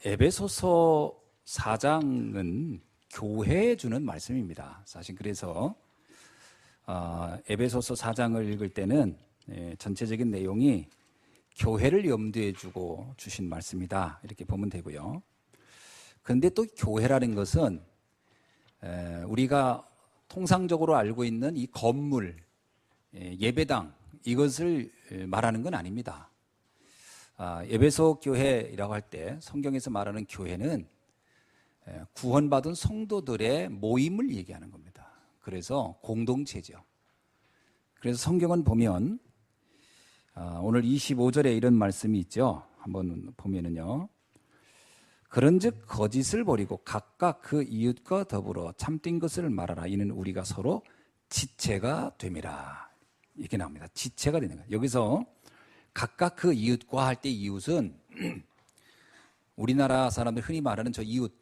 에베소서 4장은 교회에 주는 말씀입니다. 사실 그래서 에베소서 4장을 읽을 때는 전체적인 내용이 교회를 염두에 두고 주신 말씀이다 이렇게 보면 되고요. 그런데 또 교회라는 것은 우리가 통상적으로 알고 있는 이 건물, 예배당 이것을 말하는 건 아닙니다. 에베소 교회라고 할 때 성경에서 말하는 교회는 구원받은 성도들의 모임을 얘기하는 겁니다. 그래서 공동체죠. 그래서 성경은 보면 오늘 25절에 이런 말씀이 있죠. 한번 보면은요. 그런즉 거짓을 버리고 각각 그 이웃과 더불어 참된 것을 말하라. 이는 우리가 서로 지체가 됨이라. 이렇게 나옵니다. 지체가 되는 거예요. 여기서 각각 그 이웃과 할 때 이웃은 우리나라 사람들 흔히 말하는 저 이웃,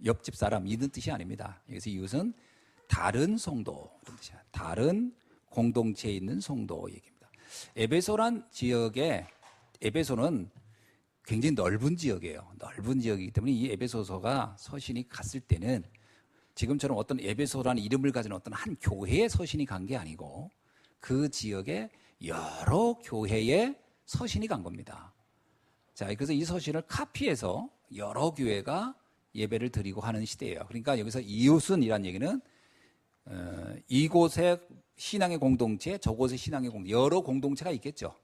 옆집 사람 이런 뜻이 아닙니다. 여기서 이웃은 다른 성도 이런 뜻이야. 다른 공동체에 있는 성도 얘기입니다. 에베소란 지역에 에베소는 굉장히 넓은 지역이에요. 넓은 지역이기 때문에 이 에베소서가 서신이 갔을 때는 지금처럼 어떤 에베소라는 이름을 가진 어떤 한 교회의 서신이 간 게 아니고 그 지역에 여러 교회의 서신이 간 겁니다. 자, 그래서 이 서신을 카피해서 여러 교회가 예배를 드리고 하는 시대예요. 그러니까 여기서 이웃은 이란 얘기는 이곳의 신앙의 공동체, 저곳의 신앙의 공동체, 여러 공동체가 있겠죠.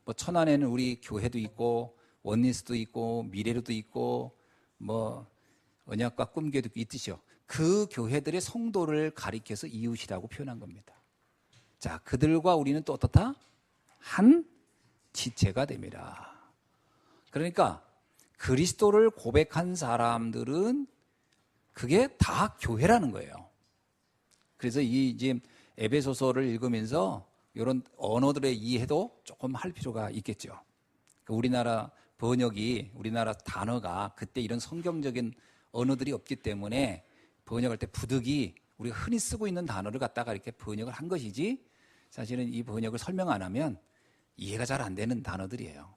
뭐 천안에는 우리 교회도 있고 원리스도 있고 미래로도 있고 뭐 언약과 꿈교회도 있고 있듯이요. 그 교회들의 성도를 가리켜서 이웃이라고 표현한 겁니다. 자, 그들과 우리는 또 어떻다? 한 지체가 됩니다. 그러니까 그리스도를 고백한 사람들은 그게 다 교회라는 거예요. 그래서 이 이제 에베소서를 읽으면서 이런 언어들의 이해도 조금 할 필요가 있겠죠. 우리나라 번역이 우리나라 단어가 그때 이런 성경적인 언어들이 없기 때문에 번역할 때 부득이 우리가 흔히 쓰고 있는 단어를 갖다가 이렇게 번역을 한 것이지 사실은 이 번역을 설명 안 하면 이해가 잘 안 되는 단어들이에요.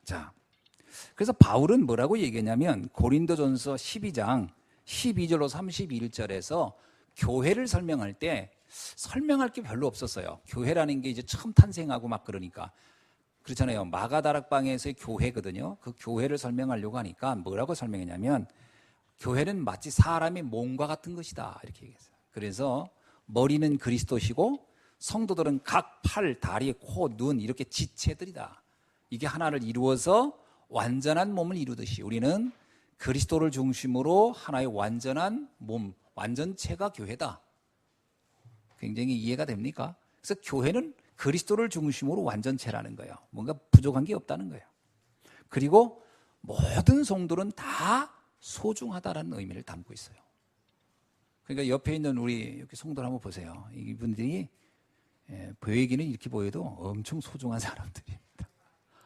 자, 그래서 바울은 뭐라고 얘기했냐면 고린도전서 12장 12절로 31절에서 교회를 설명할 때 설명할 게 별로 없었어요. 교회라는 게 이제 처음 탄생하고 막 그러니까 그렇잖아요. 마가다락방에서의 교회거든요. 그 교회를 설명하려고 하니까 뭐라고 설명했냐면 교회는 마치 사람의 몸과 같은 것이다 이렇게 얘기했어요. 그래서 머리는 그리스도시고 성도들은 각 팔, 다리, 코, 눈 이렇게 지체들이다. 이게 하나를 이루어서 완전한 몸을 이루듯이 우리는 그리스도를 중심으로 하나의 완전한 몸, 완전체가 교회다. 굉장히 이해가 됩니까? 그래서 교회는 그리스도를 중심으로 완전체라는 거예요. 뭔가 부족한 게 없다는 거예요. 그리고 모든 성도는 다 소중하다라는 의미를 담고 있어요. 그러니까 옆에 있는 우리 이렇게 성도를 한번 보세요. 이분들이 보이기는 이렇게 보여도 엄청 소중한 사람들입니다.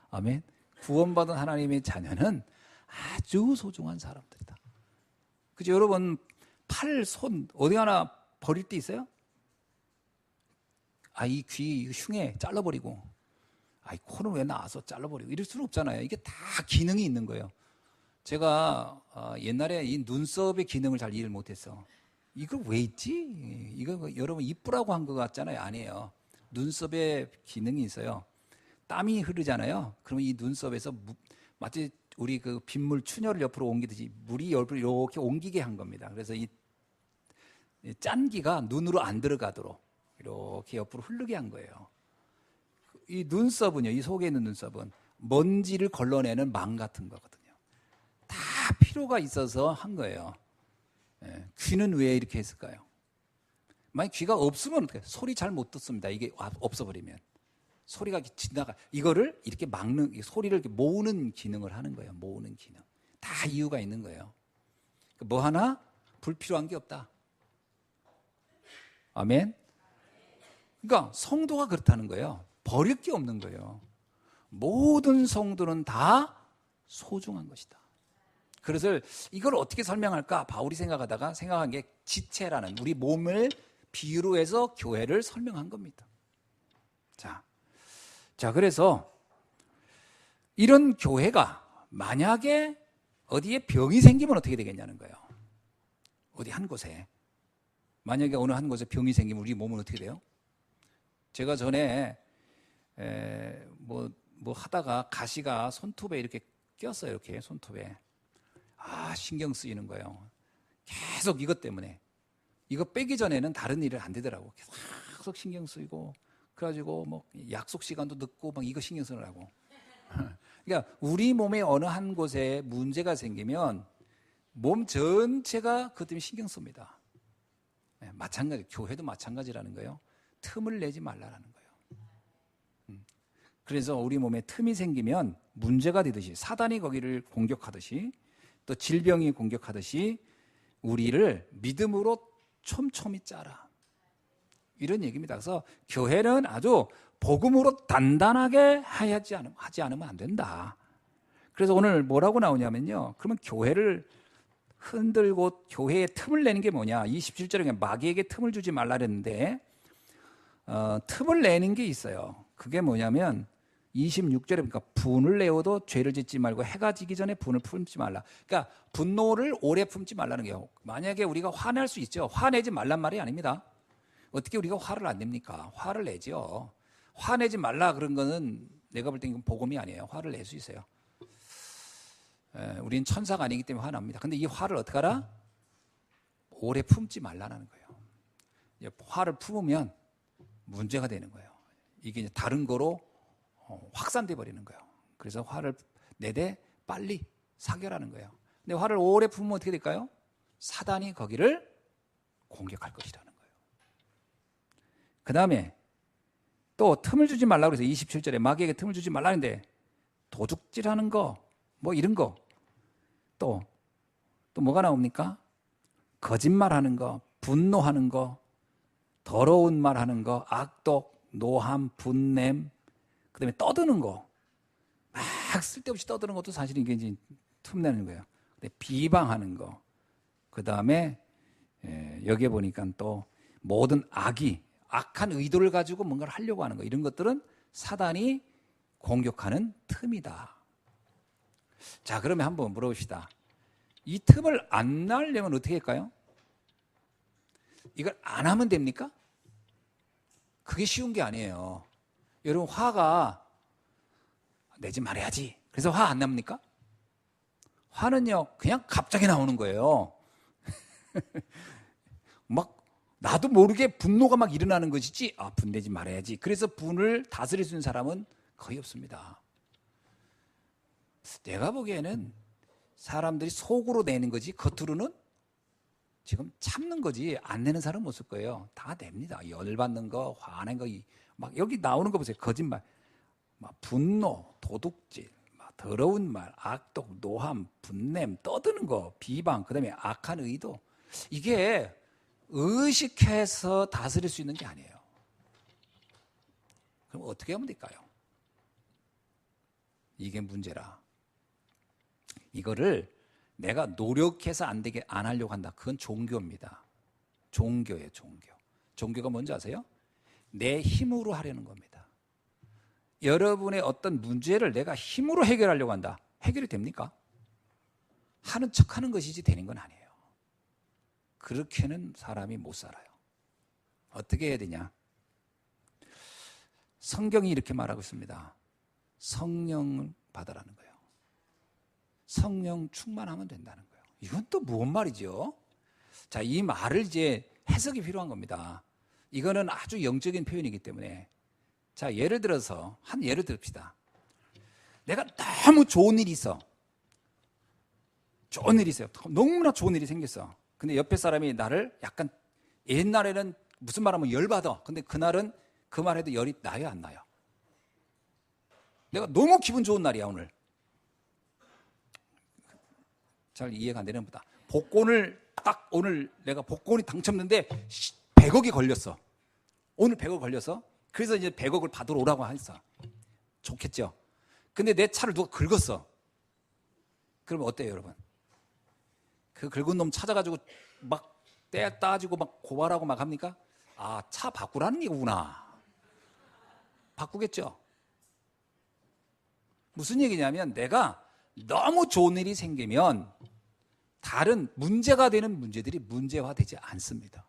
아멘. 구원받은 하나님의 자녀는 아주 소중한 사람들이다. 그죠? 여러분 팔, 손 어디 하나 버릴 때 있어요? 이 귀 흉해 잘라버리고 이 코는 왜 나와서 잘라버리고 이럴 수는 없잖아요. 이게 다 기능이 있는 거예요. 제가 옛날에 이 눈썹의 기능을 잘 이해를 못했어. 이거 왜 있지? 이거 여러분 이쁘라고 한 것 같잖아요. 아니에요. 눈썹에 기능이 있어요. 땀이 흐르잖아요. 그러면 이 눈썹에서 마치 우리 그 빗물 충혈을 옆으로 옮기듯이 물이 옆으로 이렇게 옮기게 한 겁니다. 그래서 이 짠기가 눈으로 안 들어가도록 이렇게 옆으로 흐르게 한 거예요. 이 눈썹은요, 이 속에 있는 눈썹은 먼지를 걸러내는 망 같은 거거든요. 다 필요가 있어서 한 거예요. 귀는 왜 이렇게 했을까요? 만약 귀가 없으면 어떡해? 소리 잘 못 듣습니다. 이게 없어버리면. 소리가 지나가. 이거를 이렇게 막는, 소리를 이렇게 모으는 기능을 하는 거예요. 모으는 기능. 다 이유가 있는 거예요. 뭐 하나 불필요한 게 없다. 아멘? 그러니까 성도가 그렇다는 거예요. 버릴 게 없는 거예요. 모든 성도는 다 소중한 것이다. 그래서 이걸 어떻게 설명할까? 바울이 생각한 게 지체라는 우리 몸을 비유로 해서 교회를 설명한 겁니다. 자, 그래서 이런 교회가 만약에 어디에 병이 생기면 어떻게 되겠냐는 거예요. 어디 한 곳에. 만약에 어느 한 곳에 병이 생기면 우리 몸은 어떻게 돼요? 제가 전에 뭐 하다가 가시가 손톱에 이렇게 꼈어요. 이렇게 손톱에. 신경 쓰이는 거예요. 계속 이것 때문에. 이거 빼기 전에는 다른 일을 안 되더라고. 계속 신경 쓰이고. 그래가지고 뭐 약속 시간도 늦고 막 이거 신경 쓰느라고. 그러니까 우리 몸의 어느 한 곳에 문제가 생기면 몸 전체가 그것 때문에 신경 씁니다. 마찬가지, 교회도 마찬가지라는 거예요. 틈을 내지 말라라는 거예요. 그래서 우리 몸에 틈이 생기면 문제가 되듯이 사단이 거기를 공격하듯이 또 질병이 공격하듯이 우리를 믿음으로 촘촘히 짜라. 이런 얘기입니다. 그래서 교회는 아주 복음으로 단단하게 하지 않으면 안 된다. 그래서 오늘 뭐라고 나오냐면요. 그러면 교회를 흔들고 교회에 틈을 내는 게 뭐냐. 27절에 마귀에게 틈을 주지 말라 그랬는데 틈을 내는 게 있어요. 그게 뭐냐면 26절에 보니까 분을 내어도 죄를 짓지 말고 해가 지기 전에 분을 품지 말라. 그러니까 분노를 오래 품지 말라는 거예요. 만약에 우리가 화낼 수 있죠. 화내지 말란 말이 아닙니다. 어떻게 우리가 화를 안 냅니까? 화를 내죠. 화내지 말라 그런 거는 내가 볼 때 이건 복음이 아니에요. 화를 낼 수 있어요. 우리는 천사가 아니기 때문에 화납니다. 근데 이 화를 어떻게 하라? 오래 품지 말라는 거예요. 화를 품으면 문제가 되는 거예요. 이게 이제 다른 거로 확산돼 버리는 거예요. 그래서 화를 내되 빨리 사결하는 거예요. 근데 화를 오래 품으면 어떻게 될까요? 사단이 거기를 공격할 것이라는 거예요. 그 다음에 또 틈을 주지 말라고 해서 27절에 마귀에게 틈을 주지 말라는데 도둑질하는 거 뭐 이런 거 또 뭐가 나옵니까? 거짓말하는 거, 분노하는 거, 더러운 말하는 거, 악독, 노함, 분냄, 그 다음에 떠드는 거, 막 쓸데없이 떠드는 것도 사실 이게 이제 틈내는 거예요. 근데 비방하는 거, 그 다음에 여기에 보니까 또 모든 악한 의도를 가지고 뭔가를 하려고 하는 거, 이런 것들은 사단이 공격하는 틈이다. 자, 그러면 한번 물어봅시다. 이 틈을 안 날려면 어떻게 할까요? 이걸 안 하면 됩니까? 그게 쉬운 게 아니에요. 여러분, 화가 내지 말아야지. 그래서 화 안 납니까? 화는요, 그냥 갑자기 나오는 거예요. 막 나도 모르게 분노가 막 일어나는 것이지, 분내지 말아야지. 그래서 분을 다스릴 수 있는 사람은 거의 없습니다. 내가 보기에는 사람들이 속으로 내는 거지 겉으로는 지금 참는 거지 안 내는 사람은 없을 거예요. 다 냅니다. 열받는 거, 화낸 거, 막 여기 나오는 거 보세요. 거짓말, 막 분노, 도둑질, 막 더러운 말, 악독, 노함, 분냄, 떠드는 거, 비방, 그다음에 악한 의도. 이게 의식해서 다스릴 수 있는 게 아니에요. 그럼 어떻게 하면 될까요? 이게 문제라. 이거를 내가 노력해서 안 하려고 한다. 그건 종교입니다. 종교예요, 종교. 종교가 뭔지 아세요? 내 힘으로 하려는 겁니다. 여러분의 어떤 문제를 내가 힘으로 해결하려고 한다. 해결이 됩니까? 하는 척 하는 것이지 되는 건 아니에요. 그렇게는 사람이 못 살아요. 어떻게 해야 되냐? 성경이 이렇게 말하고 있습니다. 성령을 받으라는 거예요. 성령 충만하면 된다는 거예요. 이건 또 무슨 말이죠? 자, 이 말을 이제 해석이 필요한 겁니다. 이거는 아주 영적인 표현이기 때문에. 자, 예를 들어서 한 예를 듭시다. 내가 너무 좋은 일이 있어. 좋은 일이 있어요. 너무나 좋은 일이 생겼어. 근데 옆에 사람이 나를 약간, 옛날에는 무슨 말하면 열받아. 근데 그날은 그 말해도 열이 나요, 안 나요? 내가 너무 기분 좋은 날이야, 오늘. 잘 이해가 안 되는 보다. 복권을 딱 오늘 내가 복권이 당첨됐는데 100억이 걸렸어. 오늘 100억 걸려서. 그래서 이제 100억을 받으러 오라고 했어. 좋겠죠. 근데 내 차를 누가 긁었어. 그러면 어때요, 여러분? 그 긁은 놈 찾아가지고 막 따지고 막 고발하고 막 합니까? 차 바꾸라는 얘기구나. 바꾸겠죠. 무슨 얘기냐면 내가 너무 좋은 일이 생기면 다른 문제가 되는 문제들이 문제화되지 않습니다.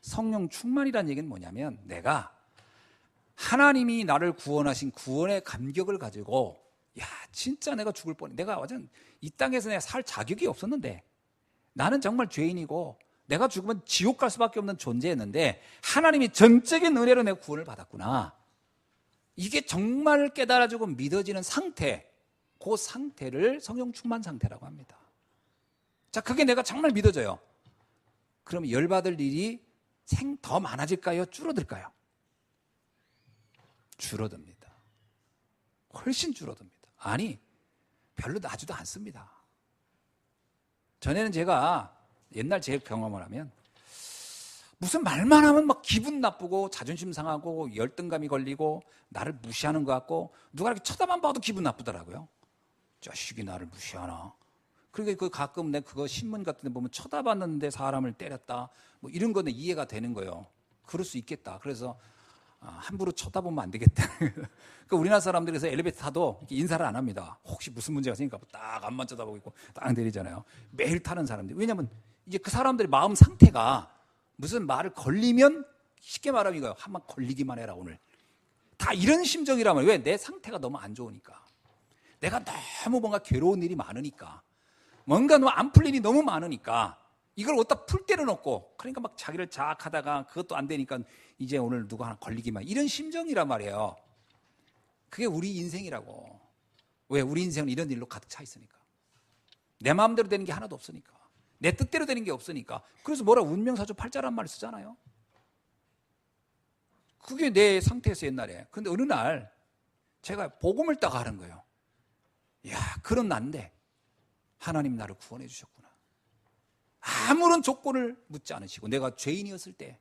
성령 충만이라는 얘기는 뭐냐면 내가 하나님이 나를 구원하신 구원의 감격을 가지고 야 진짜 내가 죽을 뻔해. 내가 완전 이 땅에서 내가 살 자격이 없었는데 나는 정말 죄인이고 내가 죽으면 지옥 갈 수밖에 없는 존재였는데 하나님이 전적인 은혜로 내가 구원을 받았구나. 이게 정말 깨달아지고 믿어지는 상태, 그 상태를 성령 충만 상태라고 합니다. 자, 그게 내가 정말 믿어져요. 그럼 열받을 일이 더 많아질까요? 줄어들까요? 줄어듭니다. 훨씬 줄어듭니다. 아니, 별로 나지도 않습니다. 전에는 제가 옛날 제 경험을 하면 무슨 말만 하면 막 기분 나쁘고 자존심 상하고 열등감이 걸리고 나를 무시하는 것 같고 누가 이렇게 쳐다만 봐도 기분 나쁘더라고요. 자식이 나를 무시하나. 그러니까 그 가끔 내가 그거 신문 같은 데 보면 쳐다봤는데 사람을 때렸다 뭐 이런 거는 이해가 되는 거예요. 그럴 수 있겠다. 그래서 함부로 쳐다보면 안 되겠다. 그러니까 우리나라 사람들이 그래서 엘리베이터 타도 이렇게 인사를 안 합니다. 혹시 무슨 문제가 생길까 딱 앞만 쳐다보고 있고 딱 내리잖아요. 매일 타는 사람들. 왜냐하면 이제 그 사람들의 마음 상태가 무슨 말을 걸리면 쉽게 말하면 이거예요. 한번 걸리기만 해라 오늘. 다 이런 심정이라면 왜? 내 상태가 너무 안 좋으니까. 내가 너무 뭔가 괴로운 일이 많으니까. 뭔가 안 풀 일이 너무 많으니까 이걸 어디다 풀 데는 없고 그러니까 막 자기를 자학하다가 그것도 안 되니까 이제 오늘 누가 하나 걸리기만 이런 심정이란 말이에요. 그게 우리 인생이라고. 왜? 우리 인생은 이런 일로 가득 차 있으니까. 내 마음대로 되는 게 하나도 없으니까. 내 뜻대로 되는 게 없으니까. 그래서 뭐라 운명사주 팔자란 말을 쓰잖아요. 그게 내 상태에서 옛날에. 근데 어느 날 제가 복음을 딱 하는 거예요. 야, 그런 난데 하나님 나를 구원해 주셨구나. 아무런 조건을 묻지 않으시고 내가 죄인이었을 때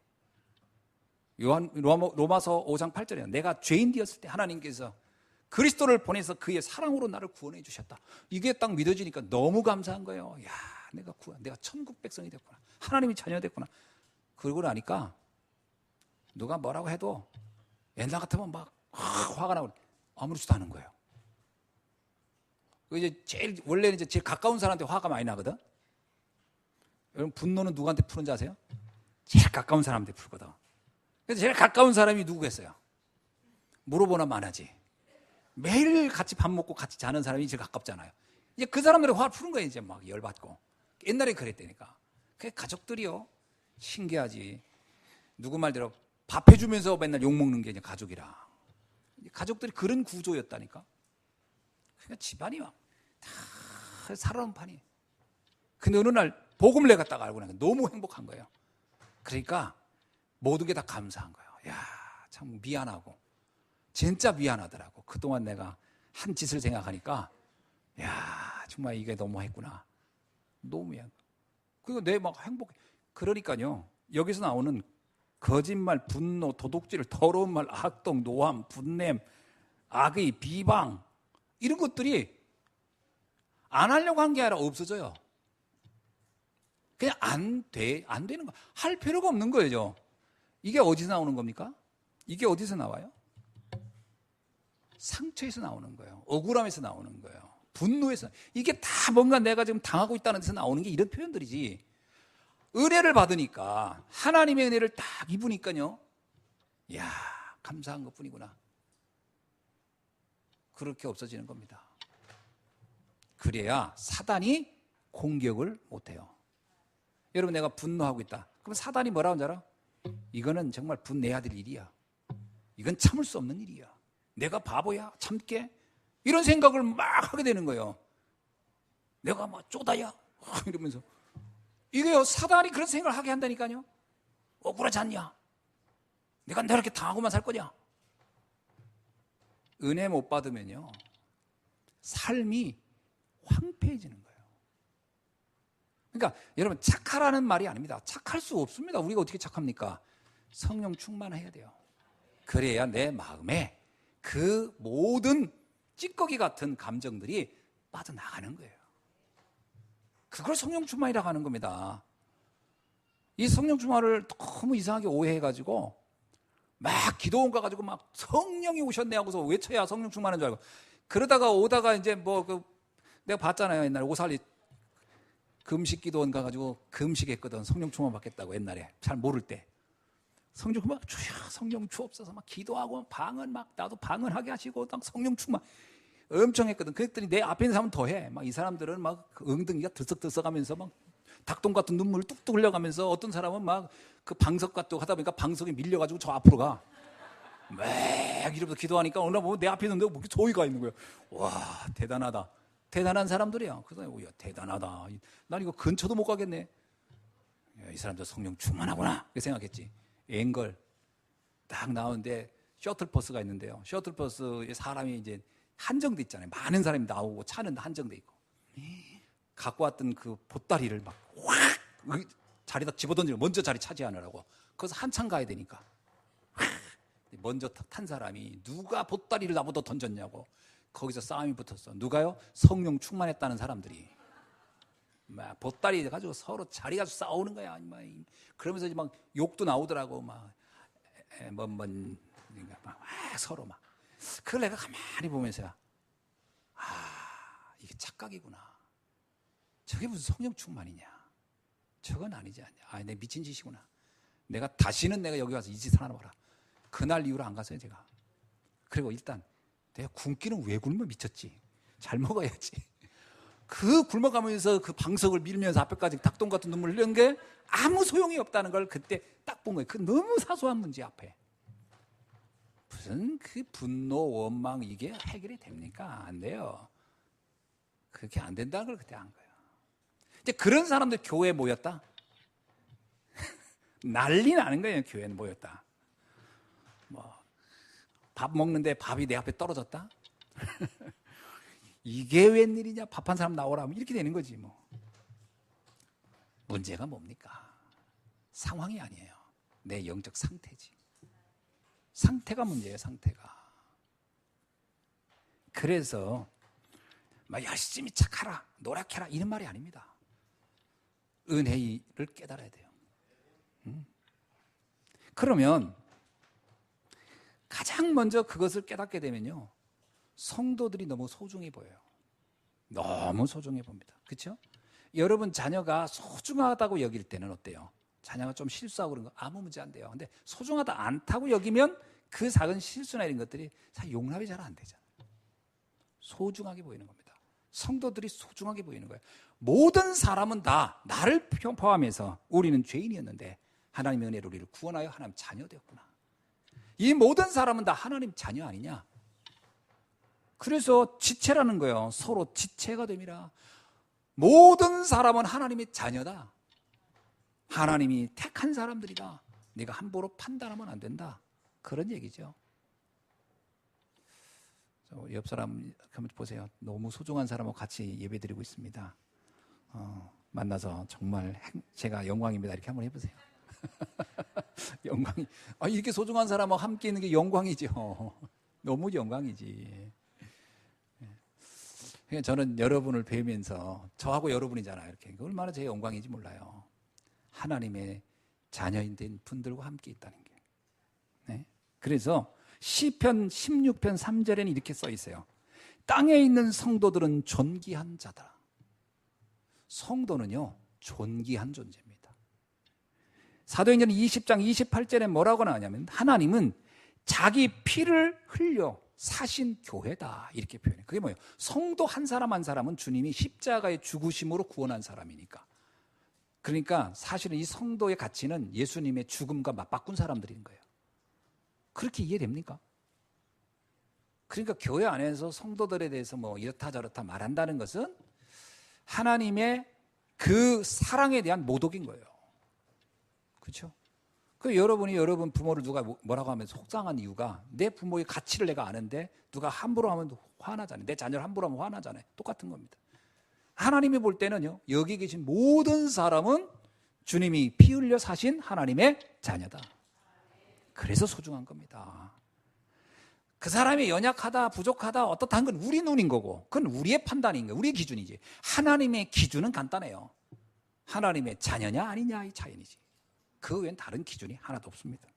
로마서 5장 8절에 내가 죄인이었을 때 하나님께서 그리스도를 보내서 그의 사랑으로 나를 구원해 주셨다. 이게 딱 믿어지니까 너무 감사한 거예요. 야, 내가 천국 백성이 됐구나. 하나님이 자녀 됐구나. 그러고 나니까 누가 뭐라고 해도 옛날 같으면 막 화가 나고 아무렇지도 않은 거예요. 원래는 이제 제일 가까운 사람한테 화가 많이 나거든. 여러분 분노는 누구한테 푸는지 아세요? 제일 가까운 사람한테 풀거든. 그래서 제일 가까운 사람이 누구겠어요? 물어보나 마나지. 매일 같이 밥 먹고 같이 자는 사람이 제일 가깝잖아요. 이제 그 사람들의 화를 푸는 거예요. 이제 막 열받고. 옛날에 그랬다니까. 그 가족들이요. 신기하지. 누구 말대로 밥 해주면서 맨날 욕먹는 게 이제 가족이라. 가족들이 그런 구조였다니까. 그러니까 집안이 막 다 살아온 판이. 근데 어느 날 복음을 내가 딱 알고 나니까 너무 행복한 거예요. 그러니까 모든 게 다 감사한 거예요. 야, 참 미안하고 진짜 미안하더라고. 그동안 내가 한 짓을 생각하니까 야, 정말 이게 너무했구나. 너무 미안. 그리고 내 막 행복해. 그러니까요. 여기서 나오는 거짓말, 분노, 도둑질, 더러운 말, 악동, 노함, 분냄, 악의, 비방 이런 것들이 안 하려고 한 게 아니라 없어져요. 그냥 안 되는 거. 할 필요가 없는 거예요. 이게 어디서 나오는 겁니까? 이게 어디서 나와요? 상처에서 나오는 거예요. 억울함에서 나오는 거예요. 분노에서. 이게 다 뭔가 내가 지금 당하고 있다는 데서 나오는 게 이런 표현들이지. 은혜를 받으니까 하나님의 은혜를 딱 입으니까요. 이야, 감사한 것뿐이구나. 그렇게 없어지는 겁니다. 그래야 사단이 공격을 못해요. 여러분 내가 분노하고 있다. 그럼 사단이 뭐라고 하는 줄 알아? 이거는 정말 분내야 될 일이야. 이건 참을 수 없는 일이야. 내가 바보야? 참게? 이런 생각을 막 하게 되는 거예요. 내가 뭐 쪼다야? 이러면서. 이게요, 사단이 그런 생각을 하게 한다니까요. 억울하지 않냐? 내가 이렇게 당하고만 살 거냐? 은혜 못 받으면요, 삶이 황폐해지는 거예요. 그러니까 여러분 착하라는 말이 아닙니다. 착할 수 없습니다. 우리가 어떻게 착합니까? 성령 충만해야 돼요. 그래야 내 마음에 그 모든 찌꺼기 같은 감정들이 빠져나가는 거예요. 그걸 성령 충만이라고 하는 겁니다. 이 성령 충만을 너무 이상하게 오해해가지고 막 기도원 가가지고 막 성령이 오셨네 하고서 외쳐야 성령 충만한 줄 알고 그러다가 오다가 이제 내가 봤잖아요. 옛날에 오살리 금식 기도원 가가지고 금식했거든. 성령 충만 받겠다고 옛날에 잘 모를 때 성령 충만 주여 성령 주옵소서 막 기도하고 방언 막 나도 방언하게 하시고 딱 성령 충만 엄청 했거든. 그랬더니 내 앞에 있는 사람은 더해. 막 이 사람들은 막 엉덩이가 들썩들썩하면서 막 닭똥 같은 눈물 뚝뚝 흘려가면서 어떤 사람은 막 그 방석 같고 하다 보니까 방석이 밀려가지고 저 앞으로 가. 막 이러면서 기도하니까 어느 날 보면 내 앞에 있는데 뭐 이렇게 저기가 있는 거예요. 와 대단하다. 대단한 사람들이야. 그래서 야, 대단하다. 난 이거 근처도 못 가겠네. 야, 이 사람들 성령 충만하구나. 그렇게 생각했지. 앵걸 딱 나오는데 셔틀버스가 있는데요. 셔틀버스에 사람이 이제 한정돼 있잖아요. 많은 사람이 나오고 차는 한정돼 있고 갖고 왔던 그 보따리를 막 확 자리다 집어던지고 먼저 자리 차지하느라고 그래서 한참 가야 되니까 먼저 탄 사람이 누가 보따리를 나보다 던졌냐고 거기서 싸움이 붙었어. 누가요? 성령 충만했다는 사람들이 막 보따리 가지고 서로 자리 가지고 싸우는 거야. 그러면서 이제 막 욕도 나오더라고. 막 서로 막 그걸 내가 가만히 보면서 이게 착각이구나. 저게 무슨 성령 충만이냐. 저건 아니지 않냐. 내 미친 짓이구나. 내가 다시는 내가 여기 와서 이 짓을 하나 봐라. 그날 이후로 안 갔어요 제가. 그리고 일단 내가 굶기는 왜 굶어 미쳤지. 잘 먹어야지. 그 굶어가면서 그 방석을 밀면서 앞에까지 닭똥 같은 눈물 흘리는 게 아무 소용이 없다는 걸 그때 딱 본 거예요. 그 너무 사소한 문제 앞에. 무슨 그 분노, 원망 이게 해결이 됩니까? 안 돼요. 그렇게 안 된다는 걸 그때 한 거예요. 이제 그런 사람들 교회에 모였다? 난리 나는 거예요. 교회에 모였다. 밥 먹는데 밥이 내 앞에 떨어졌다? 이게 웬일이냐? 밥 한 사람 나오라. 이렇게 되는 거지 뭐. 문제가 뭡니까? 상황이 아니에요. 내 영적 상태지. 상태가 문제예요. 상태가. 그래서 막 열심히 착하라, 노력해라 이런 말이 아닙니다. 은혜를 깨달아야 돼요. 그러면 가장 먼저 그것을 깨닫게 되면요. 성도들이 너무 소중해 보여요. 너무 소중해 봅니다. 그렇죠? 여러분 자녀가 소중하다고 여길 때는 어때요? 자녀가 좀 실수하고 그런 거 아무 문제 안 돼요. 근데 소중하다 않다고 여기면 그 작은 실수나 이런 것들이 사실 용납이 잘 안 되잖아요. 소중하게 보이는 겁니다. 성도들이 소중하게 보이는 거예요. 모든 사람은 다 나를 포함해서 우리는 죄인이었는데 하나님의 은혜로 우리를 구원하여 하나님 자녀 되었구나. 이 모든 사람은 다 하나님 자녀 아니냐? 그래서 지체라는 거예요. 서로 지체가 됨이라. 모든 사람은 하나님의 자녀다. 하나님이 택한 사람들이다. 네가 함부로 판단하면 안 된다. 그런 얘기죠. 옆 사람 한번 보세요. 너무 소중한 사람하고 같이 예배드리고 있습니다. 만나서 정말 제가 영광입니다. 이렇게 한번 해보세요. 영광이. 이렇게 소중한 사람하고 함께 있는 게 영광이죠. 너무 영광이지. 저는 여러분을 뵈면서 저하고 여러분이잖아요. 이렇게 얼마나 제 영광인지 몰라요. 하나님의 자녀인 된 분들과 함께 있다는 게. 네? 그래서 시편 16편 3절에는 이렇게 써 있어요. 땅에 있는 성도들은 존귀한 자다. 성도는요, 존귀한 존재입니다. 사도행전 20장 28절에 뭐라고 나오냐면 하나님은 자기 피를 흘려 사신 교회다 이렇게 표현해요. 그게 뭐예요? 성도 한 사람 한 사람은 주님이 십자가의 죽으심으로 구원한 사람이니까. 그러니까 사실은 이 성도의 가치는 예수님의 죽음과 맞바꾼 사람들인 거예요. 그렇게 이해됩니까? 그러니까 교회 안에서 성도들에 대해서 뭐 이렇다 저렇다 말한다는 것은 하나님의 그 사랑에 대한 모독인 거예요. 그렇죠? 그 여러분이 여러분 부모를 누가 뭐라고 하면 속상한 이유가 내 부모의 가치를 내가 아는데 누가 함부로 하면 화나잖아요. 내 자녀를 함부로 하면 화나잖아요. 똑같은 겁니다. 하나님이 볼 때는요, 여기 계신 모든 사람은 주님이 피 흘려 사신 하나님의 자녀다. 그래서 소중한 겁니다. 그 사람이 연약하다, 부족하다, 어떻다 한 건 우리 눈인 거고, 그건 우리의 판단인 거예요. 우리의 기준이지. 하나님의 기준은 간단해요. 하나님의 자녀냐 아니냐 이 차이이지. 그 외엔 다른 기준이 하나도 없습니다.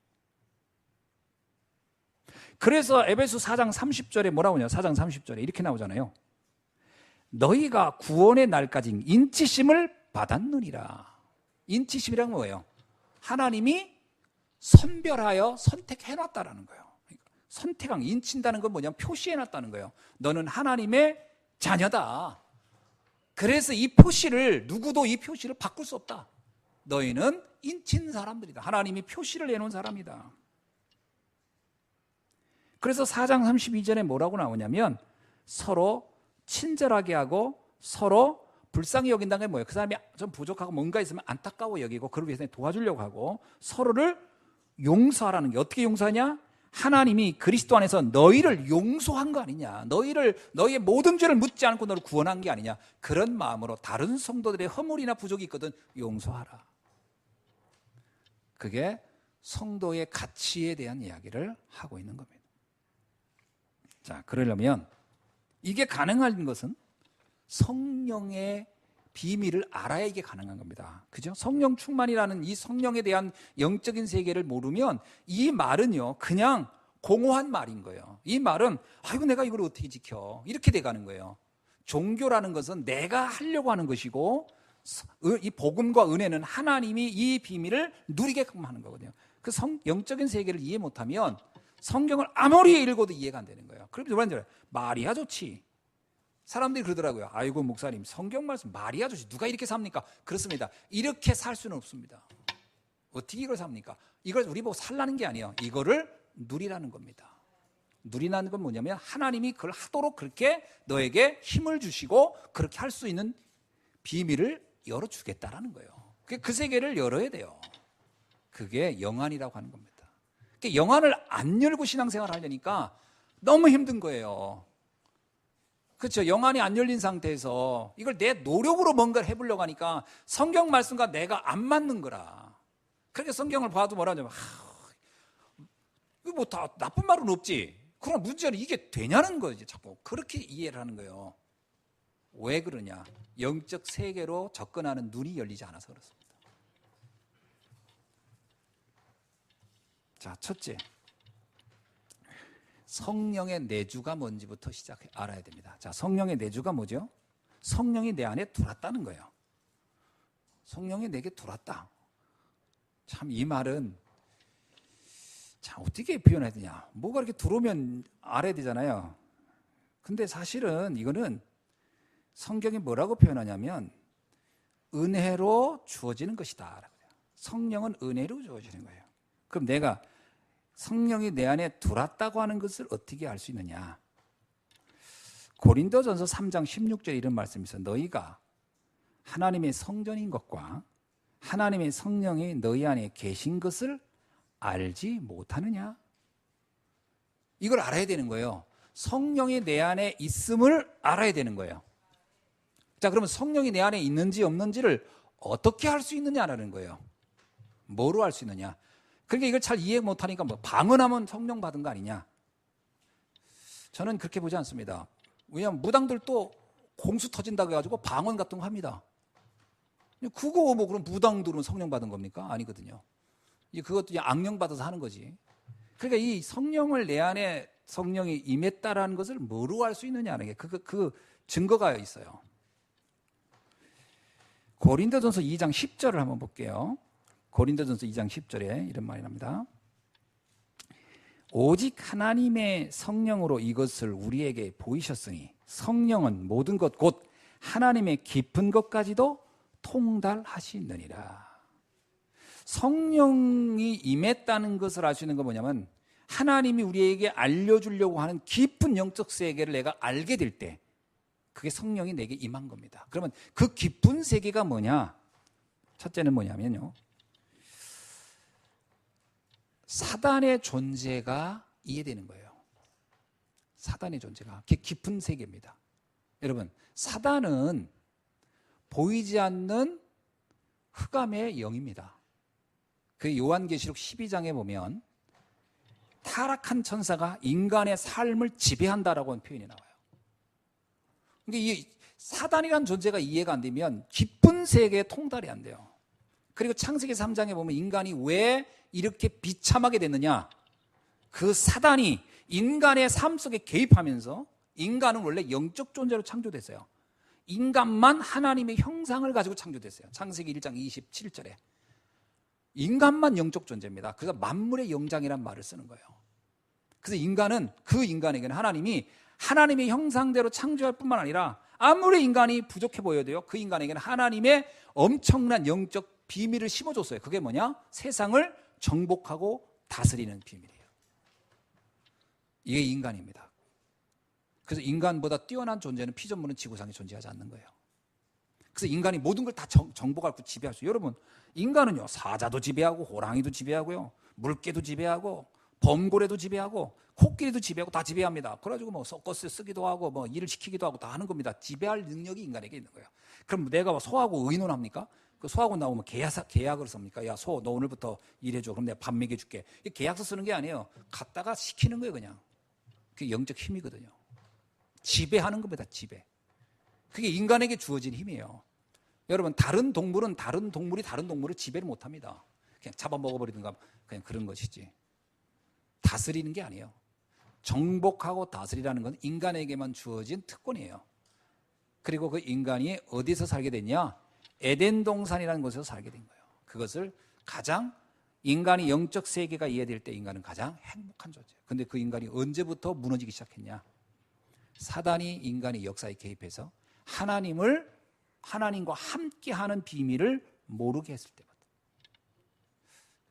그래서 에베소 4장 30절에 뭐라고 하냐? 4장 30절에 이렇게 나오잖아요. 너희가 구원의 날까지 인치심을 받았느니라. 인치심이란 뭐예요? 하나님이 선별하여 선택해놨다라는 거예요. 선택한, 인친다는 건 뭐냐면 표시해놨다는 거예요. 너는 하나님의 자녀다. 그래서 이 표시를, 누구도 이 표시를 바꿀 수 없다. 너희는 인친 사람들이다. 하나님이 표시를 해놓은 사람이다. 그래서 4장 32절에 뭐라고 나오냐면 서로 친절하게 하고 서로 불쌍히 여긴다는 게 뭐예요? 그 사람이 좀 부족하고 뭔가 있으면 안타까워 여기고 그를 위해서 도와주려고 하고 서로를 용서하라는 게, 어떻게 용서하냐? 하나님이 그리스도 안에서 너희를 용서한 거 아니냐, 너희의 모든 죄를 묻지 않고 너를 구원한 게 아니냐, 그런 마음으로 다른 성도들의 허물이나 부족이 있거든 용서하라. 그게 성도의 가치에 대한 이야기를 하고 있는 겁니다. 자, 그러려면 이게 가능한 것은 성령의 비밀을 알아야 이게 가능한 겁니다. 그죠? 성령 충만이라는 이 성령에 대한 영적인 세계를 모르면 이 말은요, 그냥 공허한 말인 거예요. 이 말은, 아이고, 내가 이걸 어떻게 지켜? 이렇게 돼가는 거예요. 종교라는 것은 내가 하려고 하는 것이고, 이 복음과 은혜는 하나님이 이 비밀을 누리게끔 하는 거거든요. 그 영적인 세계를 이해 못하면 성경을 아무리 읽어도 이해가 안 되는 거예요. 그럼 뭐라는 말이야 좋지. 사람들이 그러더라고요. 아이고 목사님, 성경 말씀 말이야 좋지. 누가 이렇게 삽니까? 그렇습니다. 이렇게 살 수는 없습니다. 어떻게 이걸 삽니까? 이걸 우리 보고 살라는 게 아니에요. 이거를 누리라는 겁니다. 누리라는 건 뭐냐면 하나님이 그걸 하도록 그렇게 너에게 힘을 주시고 그렇게 할 수 있는 비밀을 열어주겠다라는 거예요. 그 세계를 열어야 돼요. 그게 영안이라고 하는 겁니다. 영안을 안 열고 신앙생활 하려니까 너무 힘든 거예요. 그렇죠? 영안이 안 열린 상태에서 이걸 내 노력으로 뭔가를 해보려고 하니까 성경 말씀과 내가 안 맞는 거라. 그렇게 성경을 봐도 뭐라 하냐면 뭐 다 나쁜 말은 없지. 그럼 문제는 이게 되냐는 거지. 자꾸 그렇게 이해를 하는 거예요. 왜 그러냐? 영적 세계로 접근하는 눈이 열리지 않아서 그렇습니다. 자, 첫째, 성령의 내주가 뭔지부터 알아야 됩니다. 자, 성령의 내주가 뭐죠? 성령이 내 안에 들어왔다는 거예요. 성령이 내게 들어왔다. 참, 이 말은 참 어떻게 표현해야 되냐? 뭐가 이렇게 들어오면 알아야 되잖아요. 근데 사실은 이거는 성경이 뭐라고 표현하냐면 은혜로 주어지는 것이다. 성령은 은혜로 주어지는 거예요. 그럼 내가 성령이 내 안에 들어왔다고 하는 것을 어떻게 알 수 있느냐? 고린도전서 3장 16절에 이런 말씀이 있어요. 너희가 하나님의 성전인 것과 하나님의 성령이 너희 안에 계신 것을 알지 못하느냐? 이걸 알아야 되는 거예요. 성령이 내 안에 있음을 알아야 되는 거예요. 자, 그러면 성령이 내 안에 있는지 없는지를 어떻게 할 수 있느냐라는 거예요. 뭐로 알 수 있느냐? 그러니까 이걸 잘 이해 못하니까 뭐 방언하면 성령 받은 거 아니냐? 저는 그렇게 보지 않습니다. 왜냐하면 무당들도 공수 터진다고 해가지고 방언 같은 거 합니다. 그거 뭐 그럼 무당들은 성령 받은 겁니까? 아니거든요. 그것도 그냥 악령 받아서 하는 거지. 그러니까 이 성령을 내 안에 성령이 임했다라는 것을 뭐로 알 수 있느냐는 게 그 증거가 있어요. 고린도전서 2장 10절을 한번 볼게요. 고린도전서 2장 10절에 이런 말이 납니다. 오직 하나님의 성령으로 이것을 우리에게 보이셨으니 성령은 모든 것 곧 하나님의 깊은 것까지도 통달하시느니라. 성령이 임했다는 것을 알 수 있는 건 뭐냐면 하나님이 우리에게 알려주려고 하는 깊은 영적 세계를 내가 알게 될 때 그게 성령이 내게 임한 겁니다. 그러면 그 깊은 세계가 뭐냐? 첫째는 뭐냐면요, 사단의 존재가 이해되는 거예요. 사단의 존재가 깊은 세계입니다. 여러분, 사단은 보이지 않는 흑암의 영입니다. 그 요한계시록 12장에 보면 타락한 천사가 인간의 삶을 지배한다라고 하는 표현이 나와요. 그러니까 이 사단이라는 존재가 이해가 안 되면 깊은 세계에 통달이 안 돼요. 그리고 창세기 3장에 보면 인간이 왜 이렇게 비참하게 됐느냐? 그 사단이 인간의 삶 속에 개입하면서 인간은 원래 영적 존재로 창조됐어요. 인간만 하나님의 형상을 가지고 창조됐어요. 창세기 1장 27절에. 인간만 영적 존재입니다. 그래서 만물의 영장이란 말을 쓰는 거예요. 그래서 인간은, 그 인간에게는 하나님이 하나님의 형상대로 창조할 뿐만 아니라 아무리 인간이 부족해 보여도요, 그 인간에게는 하나님의 엄청난 영적 비밀을 심어줬어요. 그게 뭐냐? 세상을 정복하고 다스리는 비밀이에요. 이게 인간입니다. 그래서 인간보다 뛰어난 존재는 피조물은 지구상에 존재하지 않는 거예요. 그래서 인간이 모든 걸 다 정복하고 지배할 수 있어요. 여러분, 인간은요, 사자도 지배하고 호랑이도 지배하고요, 물개도 지배하고 범고래도 지배하고 코끼리도 지배하고 다 지배합니다. 그래가지고 뭐 서커스 쓰기도 하고 뭐 일을 시키기도 하고 다 하는 겁니다. 지배할 능력이 인간에게 있는 거예요. 그럼 내가 소하고 의논합니까? 그 소하고 나오면 계약을 씁니까? 야, 소, 너 오늘부터 일해줘. 그럼 내가 밥 먹여줄게. 계약서 쓰는 게 아니에요. 갖다가 시키는 거예요, 그냥. 그게 영적 힘이거든요. 지배하는 겁니다, 지배. 그게 인간에게 주어진 힘이에요. 여러분, 다른 동물이 다른 동물을 지배를 못 합니다. 그냥 잡아먹어버리든가 그냥 그런 것이지. 다스리는 게 아니에요. 정복하고 다스리라는 건 인간에게만 주어진 특권이에요. 그리고 그 인간이 어디서 살게 됐냐? 에덴 동산이라는 곳에서 살게 된 거예요. 그것을 가장, 인간이 영적 세계가 이해될 때 인간은 가장 행복한 존재예요. 근데 그 인간이 언제부터 무너지기 시작했냐? 사단이 인간의 역사에 개입해서 하나님과 함께하는 비밀을 모르게 했을 때부터.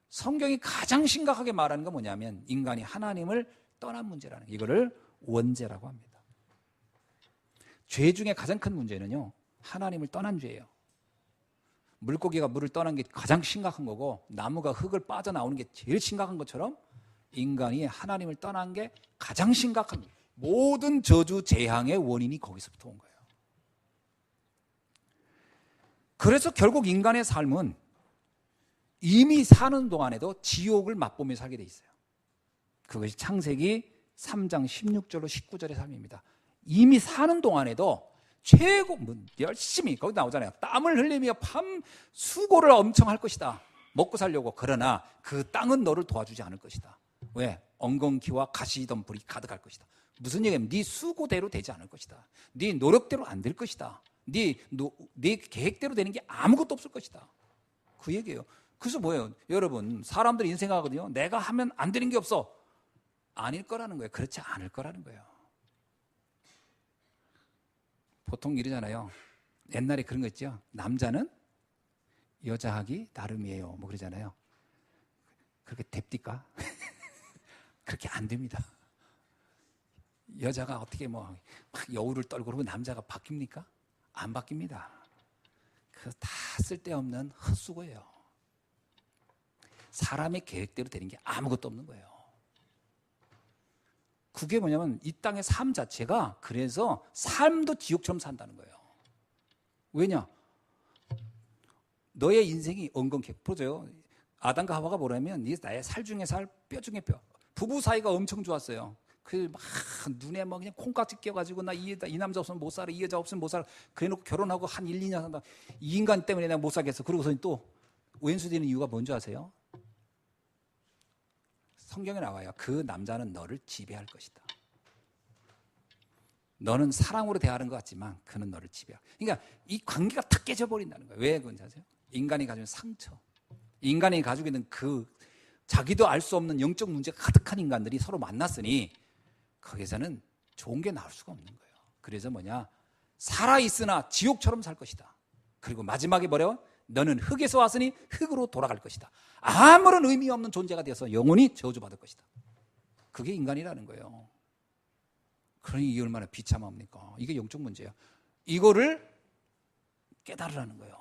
성경이 가장 심각하게 말하는 건 뭐냐면 인간이 하나님을 떠난 문제라는, 이거를 원죄라고 합니다. 죄 중에 가장 큰 문제는요, 하나님을 떠난 죄예요. 물고기가 물을 떠난 게 가장 심각한 거고 나무가 흙을 빠져나오는 게 제일 심각한 것처럼 인간이 하나님을 떠난 게 가장 심각한 거예요. 모든 저주 재앙의 원인이 거기서부터 온 거예요. 그래서 결국 인간의 삶은 이미 사는 동안에도 지옥을 맛보며 살게 돼 있어요. 그것이 창세기 3장 16절로 19절의 삶입니다. 이미 사는 동안에도 최고 열심히, 거기 나오잖아요. 땀을 흘리며 밤 수고를 엄청 할 것이다. 먹고 살려고. 그러나 그 땅은 너를 도와주지 않을 것이다. 왜? 엉겅퀴와 가시덤불이 가득할 것이다. 무슨 얘기냐면 네 수고대로 되지 않을 것이다. 네 노력대로 안 될 것이다. 네 계획대로 되는 게 아무것도 없을 것이다. 그 얘기예요. 그래서 뭐예요? 여러분, 사람들이 인생하거든요. 내가 하면 안 되는 게 없어. 아닐 거라는 거예요. 그렇지 않을 거라는 거예요. 보통 이러잖아요. 옛날에 그런 거 있죠. 남자는 여자하기 나름이에요. 뭐 그러잖아요. 그렇게 됩니까? 그렇게 안 됩니다. 여자가 어떻게 막 여우를 떨고 그러고 남자가 바뀝니까? 안 바뀝니다. 그거 다 쓸데없는 헛수고예요. 사람의 계획대로 되는 게 아무것도 없는 거예요. 그게 뭐냐면 이 땅의 삶 자체가, 그래서 삶도 지옥처럼 산다는 거예요. 왜냐? 너의 인생이 엉겅퀴. 보세요. 아담과 하와가 뭐라면 나의 살 중에 살, 뼈 중에 뼈. 부부 사이가 엄청 좋았어요. 그 막 눈에 뭐 그냥 콩깍지 껴가지고 나 이 남자 없으면 못 살아, 이 여자 없으면 못 살아. 그래놓고 결혼하고 한 1, 2년 산다. 이 인간 때문에 내가 못 살겠어. 그러고서 또 왼수되는 이유가 뭔지 아세요? 성경에 나와요. 그 남자는 너를 지배할 것이다. 너는 사랑으로 대하는 것 같지만 그는 너를 지배할. 그러니까 이 관계가 탁 깨져버린다는 거예요. 왜 그런지 아세요? 인간이 가지고 있는 상처, 인간이 가지고 있는 그 자기도 알 수 없는 영적 문제가 가득한 인간들이 서로 만났으니 거기서는 좋은 게 나올 수가 없는 거예요. 그래서 뭐냐? 살아있으나 지옥처럼 살 것이다. 그리고 마지막에 뭐래요? 너는 흙에서 왔으니 흙으로 돌아갈 것이다. 아무런 의미 없는 존재가 되어서 영원히 저주받을 것이다. 그게 인간이라는 거예요. 그러니 이게 얼마나 비참합니까? 이게 영적 문제예요. 이거를 깨달으라는 거예요.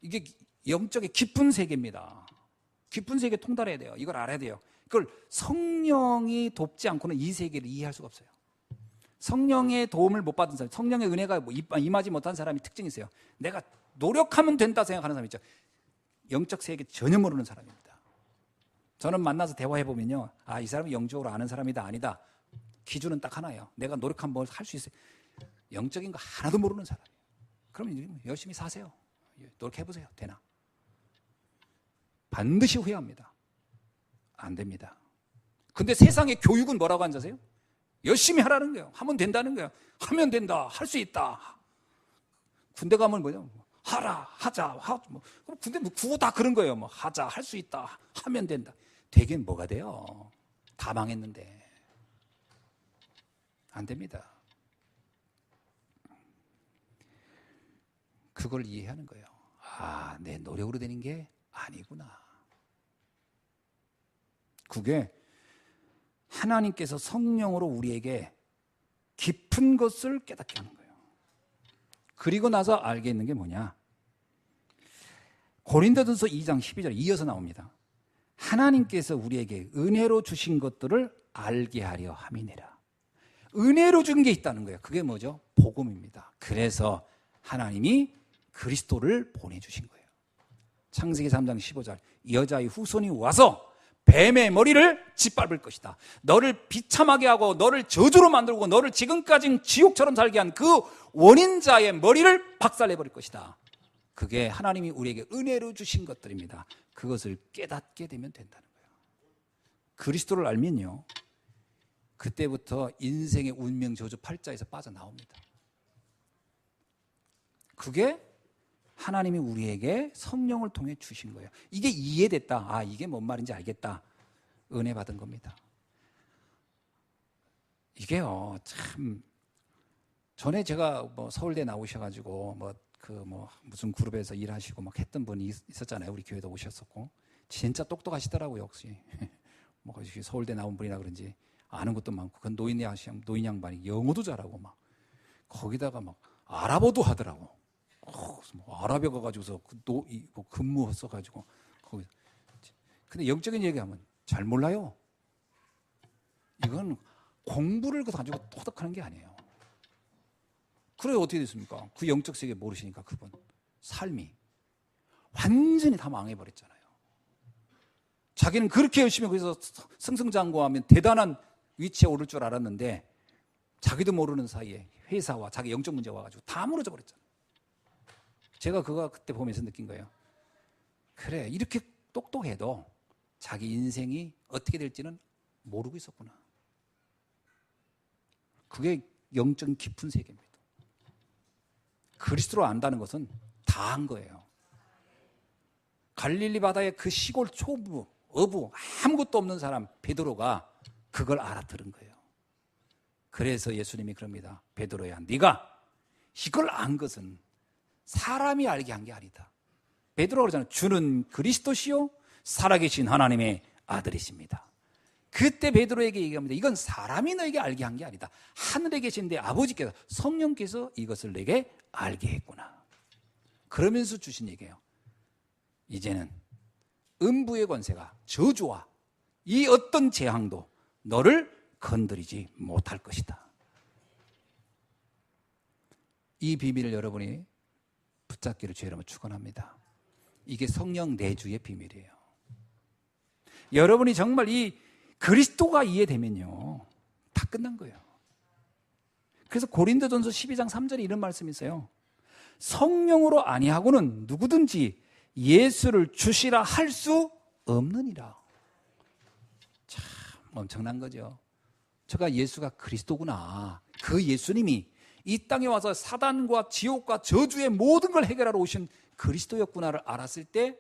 이게 영적의 깊은 세계입니다. 깊은 세계에 통달해야 돼요. 이걸 알아야 돼요. 그걸 성령이 돕지 않고는 이 세계를 이해할 수가 없어요. 성령의 도움을 못 받은 사람, 성령의 은혜가 임하지 못한 사람이 특징이 있어요. 내가 노력하면 된다 생각하는 사람 있죠. 영적 세계 전혀 모르는 사람입니다. 저는 만나서 대화해보면요, 이 사람이 영적으로 아는 사람이다, 아니다. 기준은 딱 하나예요. 내가 노력하면 뭘 할 수 있어요. 영적인 거 하나도 모르는 사람이에요. 그럼 열심히 사세요. 노력해보세요. 되나? 반드시 후회합니다. 안 됩니다. 근데 세상의 교육은 뭐라고 앉으세요? 열심히 하라는 거예요. 하면 된다는 거예요. 하면 된다. 할 수 있다. 군대 가면 뭐냐? 하라, 하자, 뭐. 군대 뭐 구호 다 그런 거예요. 뭐 하자, 할 수 있다, 하면 된다. 되긴 뭐가 돼요? 다 망했는데. 안 됩니다. 그걸 이해하는 거예요. 아, 내 노력으로 되는 게 아니구나. 그게 하나님께서 성령으로 우리에게 깊은 것을 깨닫게 하는 거예요. 그리고 나서 알겠는 게 뭐냐? 고린도전서 2장 12절 이어서 나옵니다. 하나님께서 우리에게 은혜로 주신 것들을 알게 하려 함이니라. 은혜로 준 게 있다는 거예요. 그게 뭐죠? 복음입니다. 그래서 하나님이 그리스도를 보내주신 거예요. 창세기 3장 15절 여자의 후손이 와서 뱀의 머리를 짓밟을 것이다. 너를 비참하게 하고 너를 저주로 만들고 너를 지금까지 지옥처럼 살게 한 그 원인자의 머리를 박살내버릴 것이다. 그게 하나님이 우리에게 은혜로 주신 것들입니다. 그것을 깨닫게 되면 된다는 거예요. 그리스도를 알면요, 그때부터 인생의 운명 저주 팔자에서 빠져나옵니다. 그게 하나님이 우리에게 성령을 통해 주신 거예요. 이게 이해됐다. 아, 이게 뭔 말인지 알겠다. 은혜 받은 겁니다. 이게요, 참, 전에 제가 뭐 서울대 나오셔가지고 무슨 그룹에서 일하시고 막 했던 분이 있었잖아요. 우리 교회도 오셨었고. 진짜 똑똑하시더라고요, 역시. 뭐 서울대 나온 분이라 그런지 아는 것도 많고, 그 노인 양반이 영어도 잘하고 막 거기다가 막 아랍어도 하더라고. 아랍에 가가지고서 근무했어가지고 거기. 근데 영적인 얘기하면 잘 몰라요. 이건 공부를 가지고 터득하는 게 아니에요. 그래 어떻게 됐습니까? 그 영적 세계 모르시니까 그분 삶이 완전히 다 망해버렸잖아요. 자기는 그렇게 열심히 거기서 승승장구하면 대단한 위치에 오를 줄 알았는데 자기도 모르는 사이에 회사와 자기 영적 문제가 와가지고 다 무너져 버렸잖아요. 제가 그거 그때 보면서 느낀 거예요. 그래, 이렇게 똑똑해도 자기 인생이 어떻게 될지는 모르고 있었구나. 그게 영적인 깊은 세계입니다. 그리스도를 안다는 것은 다 한 거예요. 갈릴리 바다의 그 시골 초부, 어부, 아무것도 없는 사람 베드로가 그걸 알아들은 거예요. 그래서 예수님이 그럽니다. 베드로야, 네가 이걸 안 것은 사람이 알게 한 게 아니다. 베드로가 그러잖아요. 주는 그리스도시요 살아계신 하나님의 아들이십니다. 그때 베드로에게 얘기합니다. 이건 사람이 너에게 알게 한 게 아니다. 하늘에 계신 내 아버지께서, 성령께서 이것을 내게 알게 했구나. 그러면서 주신 얘기예요. 이제는 음부의 권세가, 저주와 이 어떤 재앙도 너를 건드리지 못할 것이다. 이 비밀을 여러분이 붙잡기를 주의 이름으로 축원합니다. 이게 성령 내주의 비밀이에요. 여러분이 정말 이 그리스도가 이해되면요, 다 끝난 거예요. 그래서 고린도전서 12장 3절에 이런 말씀이 있어요. 성령으로 아니하고는 누구든지 예수를 주시라 할 수 없느니라. 참 엄청난 거죠. 제가 예수가 그리스도구나, 그 예수님이 이 땅에 와서 사단과 지옥과 저주의 모든 걸 해결하러 오신 그리스도였구나를 알았을 때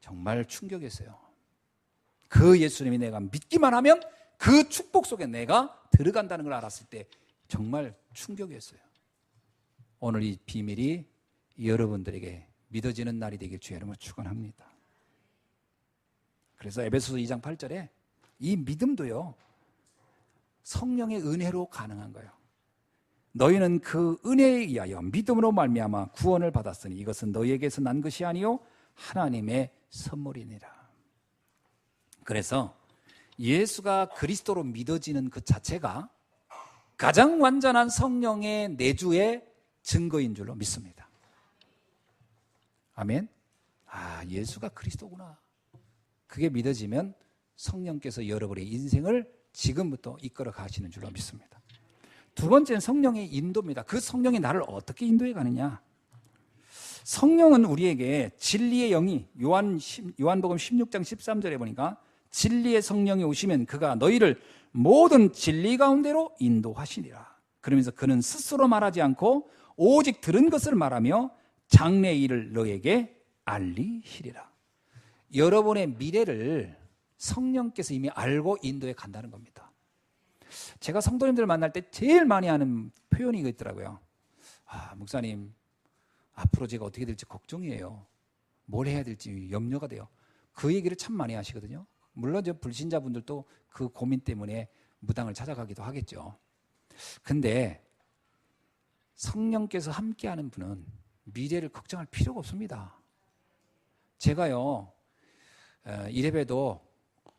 정말 충격이었어요. 그 예수님이 내가 믿기만 하면 그 축복 속에 내가 들어간다는 걸 알았을 때 정말 충격이었어요. 오늘 이 비밀이 여러분들에게 믿어지는 날이 되길 주의 이름으로 축원합니다. 그래서 에베소서 2장 8절에 이 믿음도요, 성령의 은혜로 가능한 거예요. 너희는 그 은혜에 의하여 믿음으로 말미암아 구원을 받았으니 이것은 너희에게서 난 것이 아니요 하나님의 선물이니라. 그래서 예수가 그리스도로 믿어지는 그 자체가 가장 완전한 성령의 내주의 증거인 줄로 믿습니다. 아멘. 아, 예수가 그리스도구나. 그게 믿어지면 성령께서 여러분의 인생을 지금부터 이끌어 가시는 줄로 믿습니다. 두 번째는 성령의 인도입니다. 그 성령이 나를 어떻게 인도해 가느냐. 성령은 우리에게 진리의 영이 요한복음 16장 13절에 보니까 진리의 성령이 오시면 그가 너희를 모든 진리 가운데로 인도하시리라. 그러면서 그는 스스로 말하지 않고 오직 들은 것을 말하며 장래의 일을 너에게 알리시리라. 여러분의 미래를 성령께서 이미 알고 인도해 간다는 겁니다. 제가 성도님들 만날 때 제일 많이 하는 표현이 이거 있더라고요. 목사님, 앞으로 제가 어떻게 될지 걱정이에요. 뭘 해야 될지 염려가 돼요. 그 얘기를 참 많이 하시거든요. 물론 저 불신자분들도 그 고민 때문에 무당을 찾아가기도 하겠죠. 근데 성령께서 함께하는 분은 미래를 걱정할 필요가 없습니다. 제가요, 이래봬도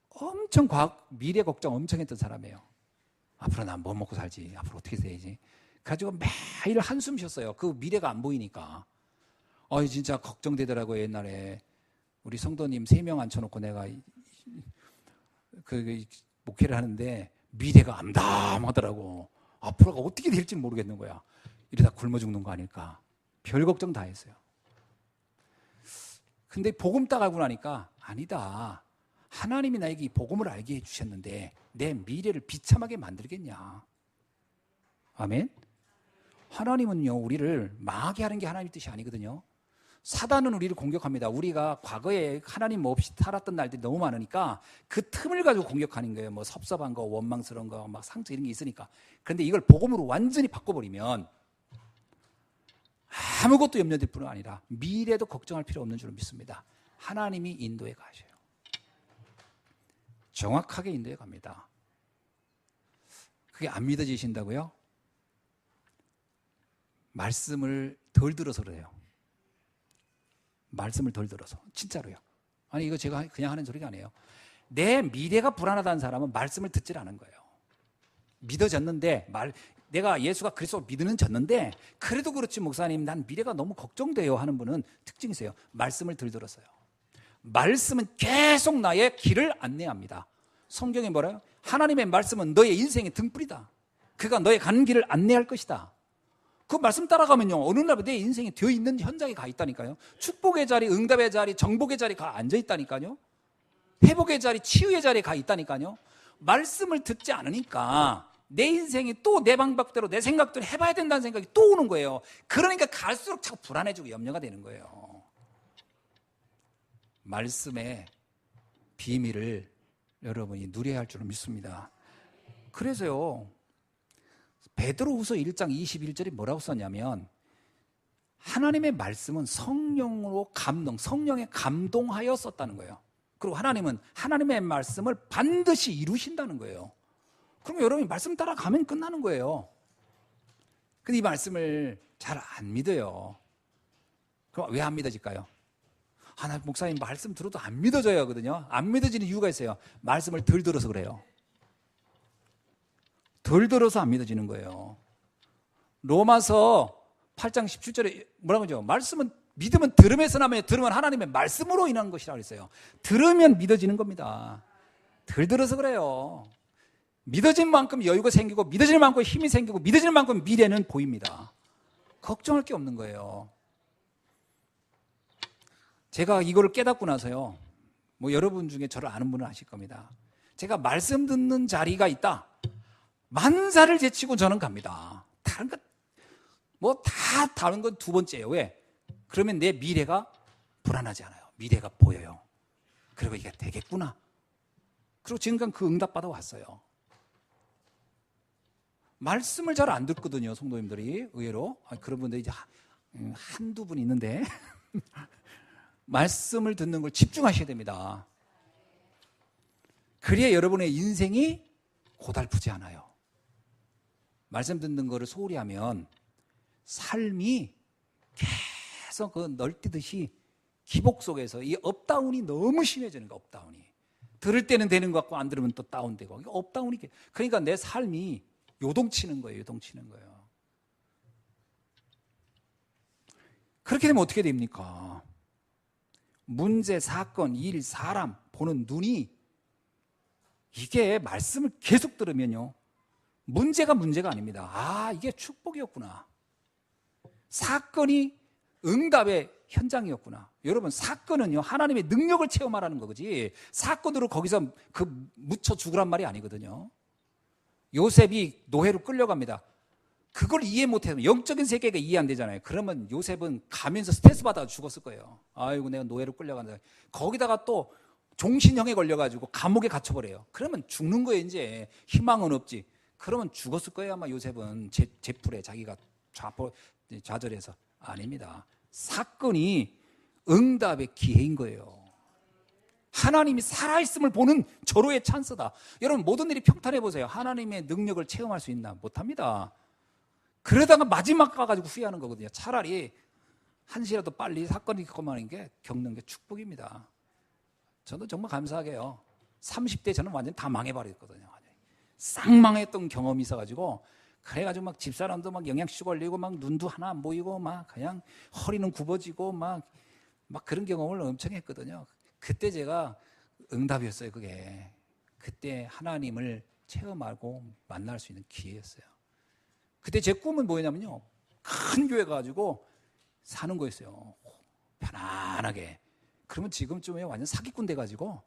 엄청 미래 걱정 엄청 했던 사람이에요. 앞으로 난 뭐 먹고 살지, 앞으로 어떻게 돼야지. 그래가지고 매일 한숨 쉬었어요. 그 미래가 안 보이니까. 진짜 걱정되더라고요. 옛날에 우리 성도님 3명 앉혀놓고 내가 그 목회를 하는데 미래가 암담하더라고. 앞으로가 어떻게 될지 모르겠는 거야. 이러다 굶어 죽는 거 아닐까. 별 걱정 다 했어요. 근데 복음 따가고 나니까 아니다. 하나님이 나에게 이 복음을 알게 해주셨는데 내 미래를 비참하게 만들겠냐. 아멘. 하나님은요, 우리를 망하게 하는 게 하나님 뜻이 아니거든요. 사단은 우리를 공격합니다. 우리가 과거에 하나님 없이 살았던 날들이 너무 많으니까 그 틈을 가지고 공격하는 거예요. 뭐 섭섭한 거, 원망스러운 거, 막 상처 이런 게 있으니까. 그런데 이걸 복음으로 완전히 바꿔버리면 아무것도 염려될 뿐만 아니라 미래도 걱정할 필요 없는 줄 믿습니다. 하나님이 인도해 가셔요. 정확하게 인도해 갑니다. 그게 안 믿어지신다고요? 말씀을 덜 들어서 그래요. 말씀을 덜 들어서. 진짜로요. 아니, 이거 제가 그냥 하는 소리가 아니에요. 내 미래가 불안하다는 사람은 말씀을 듣질 않은 거예요. 믿어졌는데, 내가 예수가 그리스도를 믿는 졌는데 그래도 그렇지 목사님 난 미래가 너무 걱정돼요 하는 분은 특징이 있어요. 말씀을 덜 들었어요. 말씀은 계속 나의 길을 안내합니다. 성경에 뭐라요? 하나님의 말씀은 너의 인생의 등불이다. 그가 너의 가는 길을 안내할 것이다. 그 말씀 따라가면요, 어느 날 내 인생에 되어 있는 현장에 가 있다니까요. 축복의 자리, 응답의 자리, 정복의 자리 가 앉아 있다니까요. 회복의 자리, 치유의 자리에 가 있다니까요. 말씀을 듣지 않으니까 내 인생이 또 내 방법대로 내 생각대로 해봐야 된다는 생각이 또 오는 거예요. 그러니까 갈수록 자꾸 불안해지고 염려가 되는 거예요. 말씀의 비밀을 여러분이 누려야 할 줄을 믿습니다. 그래서요, 베드로후서 1장 21절이 뭐라고 썼냐면 하나님의 말씀은 성령으로 성령에 감동하여 썼다는 거예요. 그리고 하나님은 하나님의 말씀을 반드시 이루신다는 거예요. 그럼 여러분이 말씀 따라가면 끝나는 거예요. 근데 이 말씀을 잘 안 믿어요. 그럼 왜 안 믿어질까요? 나 목사님 말씀 들어도 안 믿어져요 하거든요. 안 믿어지는 이유가 있어요. 말씀을 덜 들어서 그래요. 덜 들어서 안 믿어지는 거예요. 로마서 8장 17절에 뭐라고 하죠? 말씀은 믿음은 들음에서 나며 들으면 하나님의 말씀으로 인한 것이라고 했어요. 들으면 믿어지는 겁니다. 덜 들어서 그래요. 믿어진 만큼 여유가 생기고 믿어지는 만큼 힘이 생기고 믿어지는 만큼 미래는 보입니다. 걱정할 게 없는 거예요. 제가 이거를 깨닫고 나서요, 뭐 여러분 중에 저를 아는 분은 아실 겁니다. 제가 말씀 듣는 자리가 있다, 만사를 제치고 저는 갑니다. 다른 것 뭐 다 다른 건 두 번째예요. 왜? 그러면 내 미래가 불안하지 않아요. 미래가 보여요. 그리고 이게 되겠구나. 그리고 지금까지 그 응답 받아 왔어요. 말씀을 잘 안 듣거든요, 성도님들이. 의외로. 그런 분들이 이제 한두 분 있는데 말씀을 듣는 걸 집중하셔야 됩니다. 그래야 여러분의 인생이 고달프지 않아요. 말씀 듣는 거를 소홀히 하면 삶이 계속 그 널뛰듯이 기복 속에서 이 업다운이 너무 심해지는 거예요. 업다운이. 들을 때는 되는 것 같고 안 들으면 또 다운되고. 업다운이. 그러니까 내 삶이 요동치는 거예요. 요동치는 거예요. 그렇게 되면 어떻게 됩니까? 문제, 사건, 일, 사람 보는 눈이, 이게 말씀을 계속 들으면요, 문제가 문제가 아닙니다. 이게 축복이었구나. 사건이 응답의 현장이었구나. 여러분, 사건은요, 하나님의 능력을 체험하라는 거지, 사건으로 거기서 묻혀 죽으란 말이 아니거든요. 요셉이 노예로 끌려갑니다. 그걸 이해 못해서, 영적인 세계가 이해 안 되잖아요. 그러면 요셉은 가면서 스트레스 받아 죽었을 거예요. 아이고, 내가 노예로 끌려간다. 거기다가 또 종신형에 걸려가지고 감옥에 갇혀버려요. 그러면 죽는 거예요. 이제 희망은 없지. 그러면 죽었을 거예요. 아마 요셉은 제풀에 자기가 좌절해서. 아닙니다. 사건이 응답의 기회인 거예요. 하나님이 살아있음을 보는 절호의 찬스다. 여러분, 모든 일이 평탄해보세요. 하나님의 능력을 체험할 수 있나? 못합니다. 그러다가 마지막 가가지고 후회하는 거거든요. 차라리 한시라도 빨리 사건이 겪는 게 축복입니다. 저는 정말 감사하게요, 30대 저는 완전 다 망해버렸거든요. 싹 망했던 경험이 있어가지고, 그래가지고 막 집사람도 막 영양실 걸리고, 막 눈도 하나 안 보이고, 막 그냥 허리는 굽어지고, 막 그런 경험을 엄청 했거든요. 그때 제가 응답이었어요. 그게 그때 하나님을 체험하고 만날 수 있는 기회였어요. 그때 제 꿈은 뭐였냐면요, 큰 교회 가지고 사는 거였어요. 편안하게. 그러면 지금쯤에 완전 사기꾼 돼가지고,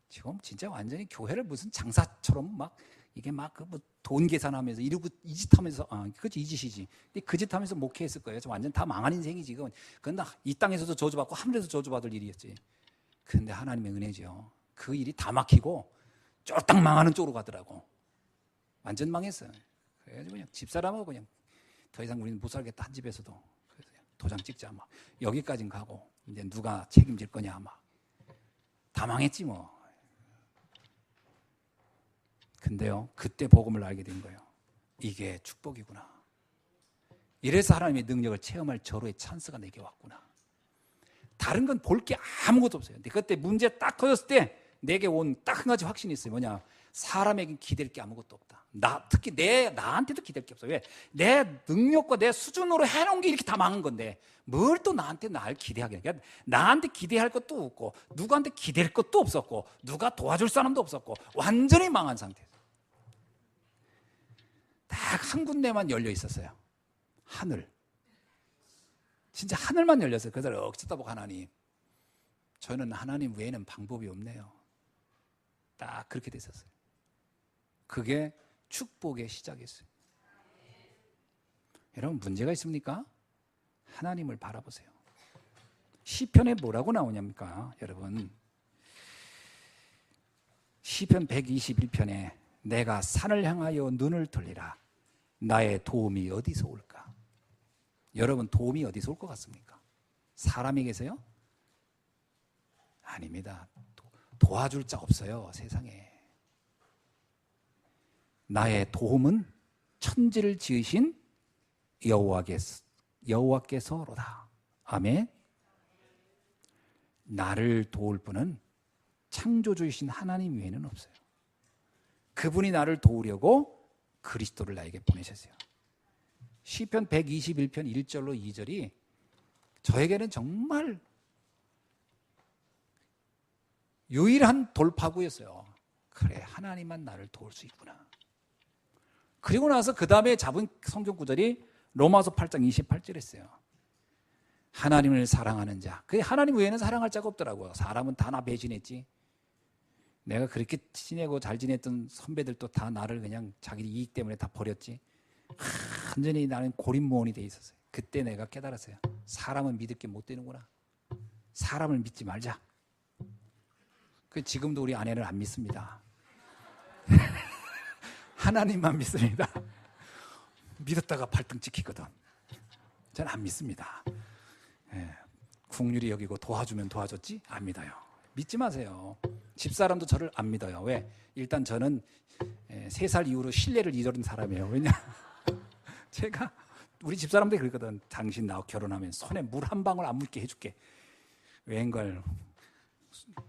지금 진짜 완전히 교회를 무슨 장사처럼 막 이게 막 뭐 돈 계산하면서 이러고 이 짓 하면서, 그치, 이 짓이지. 그 짓 하면서 목회했을 거예요. 완전 다 망한 인생이 지금. 근데 이 땅에서도 저주받고 하늘에서 저주받을 일이었지. 근데 하나님의 은혜죠. 그 일이 다 막히고 쫄딱 망하는 쪽으로 가더라고. 완전 망했어요. 그래가지고 그냥 집사람하고 그냥 더 이상 우리는 못 살겠다, 한 집에서도. 그래서 도장 찍자, 막 여기까진 가고, 이제 누가 책임질 거냐, 막 다 망했지 뭐. 근데요, 그때 복음을 알게 된 거예요. 이게 축복이구나. 이래서 하나님의 능력을 체험할 절호의 찬스가 내게 왔구나. 다른 건 볼 게 아무것도 없어요. 근데 그때 문제 딱 터졌을 때 내게 온 딱 한 가지 확신이 있어요. 뭐냐? 사람에겐 기댈 게 아무것도 없다. 특히 나한테도 기댈 게 없어. 왜? 내 능력과 내 수준으로 해놓은 게 이렇게 다 망한 건데 뭘 또 나한테 날 기대하게. 그러니까 나한테 기대할 것도 없고, 누구한테 기댈 것도 없었고, 누가 도와줄 사람도 없었고, 완전히 망한 상태에서 딱 한 군데만 열려 있었어요. 하늘. 진짜 하늘만 열렸어요. 그들 억지다 보고, 하나님, 저는 하나님 외에는 방법이 없네요. 딱 그렇게 됐었어요. 그게 축복의 시작이었어요. 여러분, 문제가 있습니까? 하나님을 바라보세요. 시편에 뭐라고 나오냐니까, 여러분. 시편 121편에 내가 산을 향하여 눈을 돌리라. 나의 도움이 어디서 올까? 여러분, 도움이 어디서 올 것 같습니까? 사람에게서요? 아닙니다. 도와줄 자 없어요, 세상에. 나의 도움은 천지를 지으신 여호와께서로다. 아멘. 나를 도울 분은 창조주이신 하나님 외에는 없어요. 그분이 나를 도우려고 그리스도를 나에게 보내셨어요. 시편 121편 1절로 2절이 저에게는 정말 유일한 돌파구였어요. 그래, 하나님만 나를 도울 수 있구나. 그리고 나서 그 다음에 잡은 성경 구절이 로마서 8장 28절이었어요. 하나님을 사랑하는 자. 그 하나님 외에는 사랑할 자가 없더라고요. 사람은 다 나 배신했지. 내가 그렇게 친하고 잘 지냈던 선배들도 다 나를 그냥 자기 이익 때문에 다 버렸지. 완전히 나는 고립무원이 돼 있었어요. 그때 내가 깨달았어요. 사람은 믿을 게 못 되는구나. 사람을 믿지 말자. 지금도 우리 아내를 안 믿습니다. 하나님만 믿습니다. 믿었다가 발등 찍히거든. 저는 안 믿습니다. 국률이 여기고 도와주면 도와줬지? 안 믿어요. 믿지 마세요. 집사람도 저를 안 믿어요. 왜? 일단 저는 3살 이후로 신뢰를 잃은 사람이에요. 왜냐? 제가 우리 집사람들이 그러거든. 당신 나하고 결혼하면 손에 물 한 방울 안 묻게 해줄게. 웬걸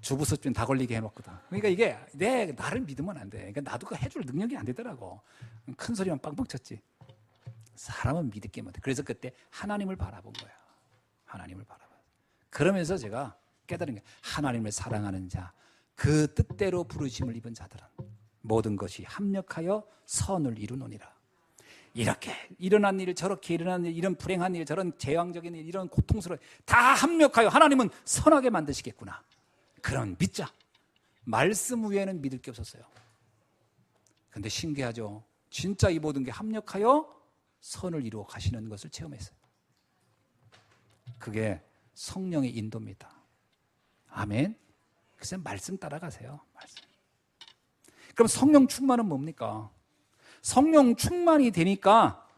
주부습진 다 걸리게 해놓거든. 그러니까 이게 나를 믿으면 안 돼. 그러니까 나도 그 해줄 능력이 안 되더라고. 큰 소리만 빵빵 쳤지. 사람은 믿을 게 못해. 그래서 그때 하나님을 바라본 거야. 하나님을 바라봐. 그러면서 제가 깨달은 게, 하나님을 사랑하는 자, 그 뜻대로 부르심을 입은 자들은 모든 것이 합력하여 선을 이루노니라. 이렇게 일어난 일, 저렇게 일어난 일, 이런 불행한 일, 저런 재앙적인 일, 이런 고통스러운 일 다 합력하여 하나님은 선하게 만드시겠구나. 그런 믿자. 말씀 위에는 믿을 게 없었어요. 근데 신기하죠. 진짜 이 모든 게 합력하여 선을 이루어 가시는 것을 체험했어요. 그게 성령의 인도입니다. 아멘. 그래서 말씀 따라가세요. 말씀. 그럼 성령 충만은 뭡니까? 성령 충만이 되니까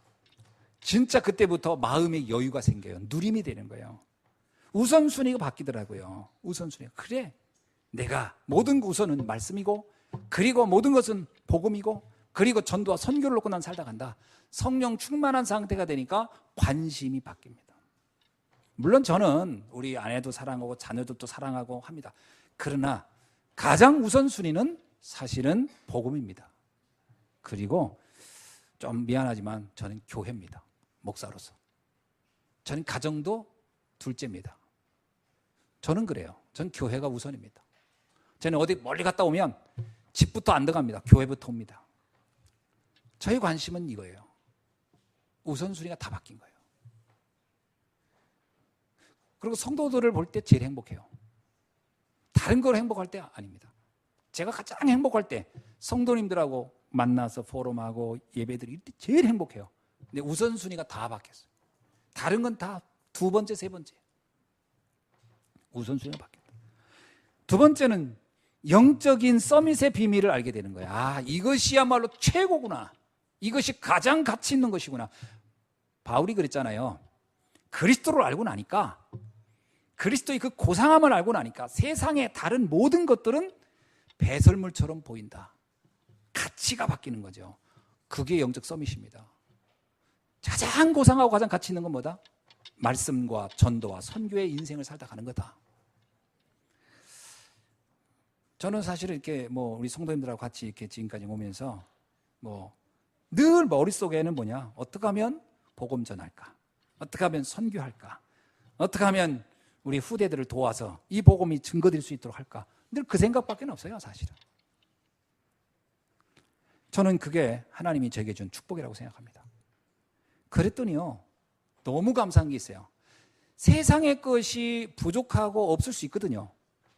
진짜 그때부터 마음의 여유가 생겨요. 누림이 되는 거예요. 우선순위가 바뀌더라고요. 우선순위가. 그래, 내가 모든 우선은 말씀이고, 그리고 모든 것은 복음이고, 그리고 전도와 선교를 놓고 난 살다 간다. 성령 충만한 상태가 되니까 관심이 바뀝니다. 물론 저는 우리 아내도 사랑하고 자녀들도 사랑하고 합니다. 그러나 가장 우선순위는 사실은 복음입니다. 그리고 좀 미안하지만 저는 교회입니다. 목사로서. 저는 가정도 둘째입니다. 저는 그래요. 전 교회가 우선입니다. 저는 어디 멀리 갔다 오면 집부터 안 들어갑니다. 교회부터 옵니다. 저의 관심은 이거예요. 우선순위가 다 바뀐 거예요. 그리고 성도들을 볼 때 제일 행복해요. 다른 걸 행복할 때 아닙니다. 제가 가장 행복할 때 성도님들하고 만나서 포럼하고 예배드릴 때 제일 행복해요. 근데 우선순위가 다 바뀌었어요. 다른 건 다 두 번째, 세 번째. 우선순위가 바뀌었다. 두 번째는 영적인 서밋의 비밀을 알게 되는 거예요. 아, 이것이야말로 최고구나. 이것이 가장 가치 있는 것이구나. 바울이 그랬잖아요. 그리스도를 알고 나니까, 그리스도의 그 고상함을 알고 나니까 세상의 다른 모든 것들은 배설물처럼 보인다. 가치가 바뀌는 거죠. 그게 영적 서밋입니다. 가장 고상하고 가장 가치 있는 건 뭐다? 말씀과 전도와 선교의 인생을 살다 가는 거다. 저는 사실은 이렇게 우리 성도님들하고 같이 이렇게 지금까지 오면서 늘 머릿속에는 뭐냐? 어떻게 하면 복음 전할까? 어떻게 하면 선교할까? 어떻게 하면 우리 후대들을 도와서 이 복음이 증거될 수 있도록 할까? 늘 그 생각밖에 없어요, 사실은. 저는 그게 하나님이 저에게 준 축복이라고 생각합니다. 그랬더니요, 너무 감사한 게 있어요. 세상의 것이 부족하고 없을 수 있거든요.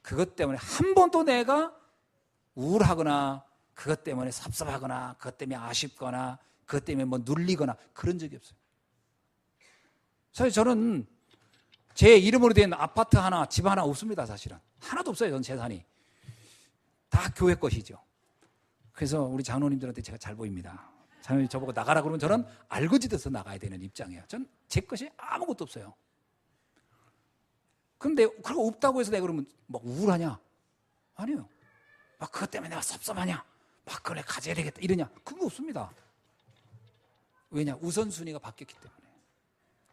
그것 때문에 한 번도 내가 우울하거나 그것 때문에 섭섭하거나 그것 때문에 아쉽거나 그것 때문에 눌리거나 그런 적이 없어요. 사실 저는 제 이름으로 된 아파트 하나, 집 하나 없습니다. 사실은 하나도 없어요. 전 재산이 다 교회 것이죠. 그래서 우리 장로님들한테 제가 잘 보입니다. 장로님이 저보고 나가라 그러면 저는 알거지돼서 나가야 되는 입장이에요. 전 제 것이 아무것도 없어요. 근데 그거 없다고 해서 내가 그러면 우울하냐? 아니에요. 그것 때문에 내가 섭섭하냐? 그걸 가져야 되겠다 이러냐? 그거 없습니다. 왜냐? 우선순위가 바뀌었기 때문에.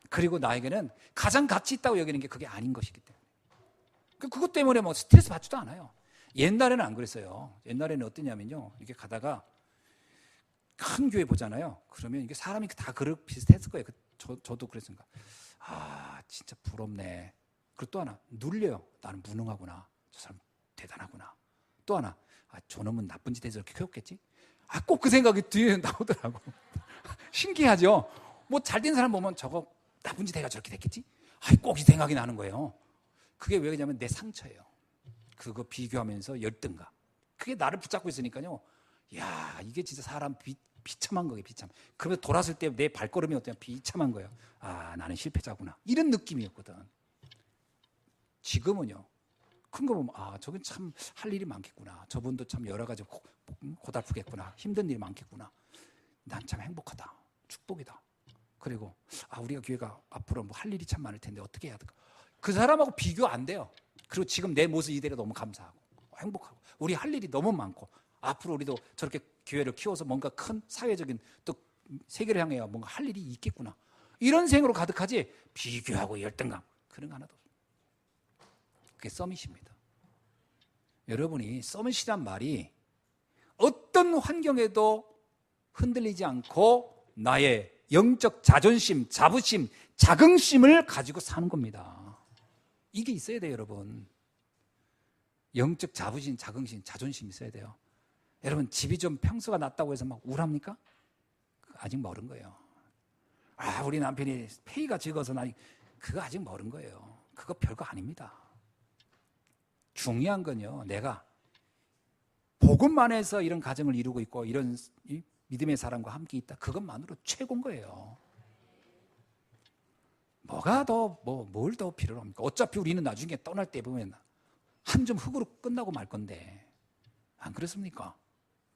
그리고 나에게는 가장 가치 있다고 여기는 게 그게 아닌 것이기 때문에. 그것 때문에 스트레스 받지도 않아요. 옛날에는 안 그랬어요. 옛날에는 어떠냐면요, 이렇게 가다가 큰 교회 보잖아요. 그러면 이게 사람이 다 비슷했을 거예요. 저도 그랬으니까. 아, 진짜 부럽네. 그리고 또 하나, 눌려요. 나는 무능하구나. 저 사람 대단하구나. 또 하나, 저놈은 나쁜 짓 해서 이렇게 키웠겠지? 꼭 그 생각이 뒤에 나오더라고. 신기하죠? 잘된 사람 보면 저거 나쁜 짓 해가 저렇게 됐겠지? 꼭 이 생각이 나는 거예요. 그게 왜 그러냐면 내 상처예요. 그거 비교하면서 열등감. 그게 나를 붙잡고 있으니까요. 야, 이게 진짜 사람 비참한 거예요, 비참. 그러면 돌았을 때 내 발걸음이 어때요? 비참한 거예요. 아, 나는 실패자구나. 이런 느낌이었거든. 지금은요, 큰 거 보면, 저건 참 할 일이 많겠구나. 저분도 참 여러 가지 고달프겠구나. 힘든 일이 많겠구나. 난 참 행복하다. 축복이다. 그리고, 우리가 교회가 앞으로 할 일이 참 많을 텐데 어떻게 해야 될까? 그 사람하고 비교 안 돼요. 그리고 지금 내 모습 이대로 너무 감사하고, 행복하고, 우리 할 일이 너무 많고, 앞으로 우리도 저렇게 교회를 키워서 뭔가 큰 사회적인 또 세계를 향해 뭔가 할 일이 있겠구나. 이런 생으로 가득하지, 비교하고 열등감. 그런 거 하나도 없어요. 그게 서밋입니다. 여러분이 서밋이란 말이 어떤 환경에도 흔들리지 않고 나의 영적 자존심, 자부심, 자긍심을 가지고 사는 겁니다. 이게 있어야 돼요, 여러분. 영적 자부심, 자긍심, 자존심 있어야 돼요. 여러분, 집이 좀 평수가 낮다고 해서 우울합니까? 아직 멀은 거예요. 우리 남편이 페이가 적어서 그거 아직 멀은 거예요. 그거 별거 아닙니다. 중요한 건요, 내가 복음만 해서 이런 가정을 이루고 있고 이런 믿음의 사람과 함께 있다, 그것만으로 최고인 거예요. 뭐가 더 뭘 더 필요로 합니까? 어차피 우리는 나중에 떠날 때 보면 한 점 흙으로 끝나고 말 건데, 안 그렇습니까?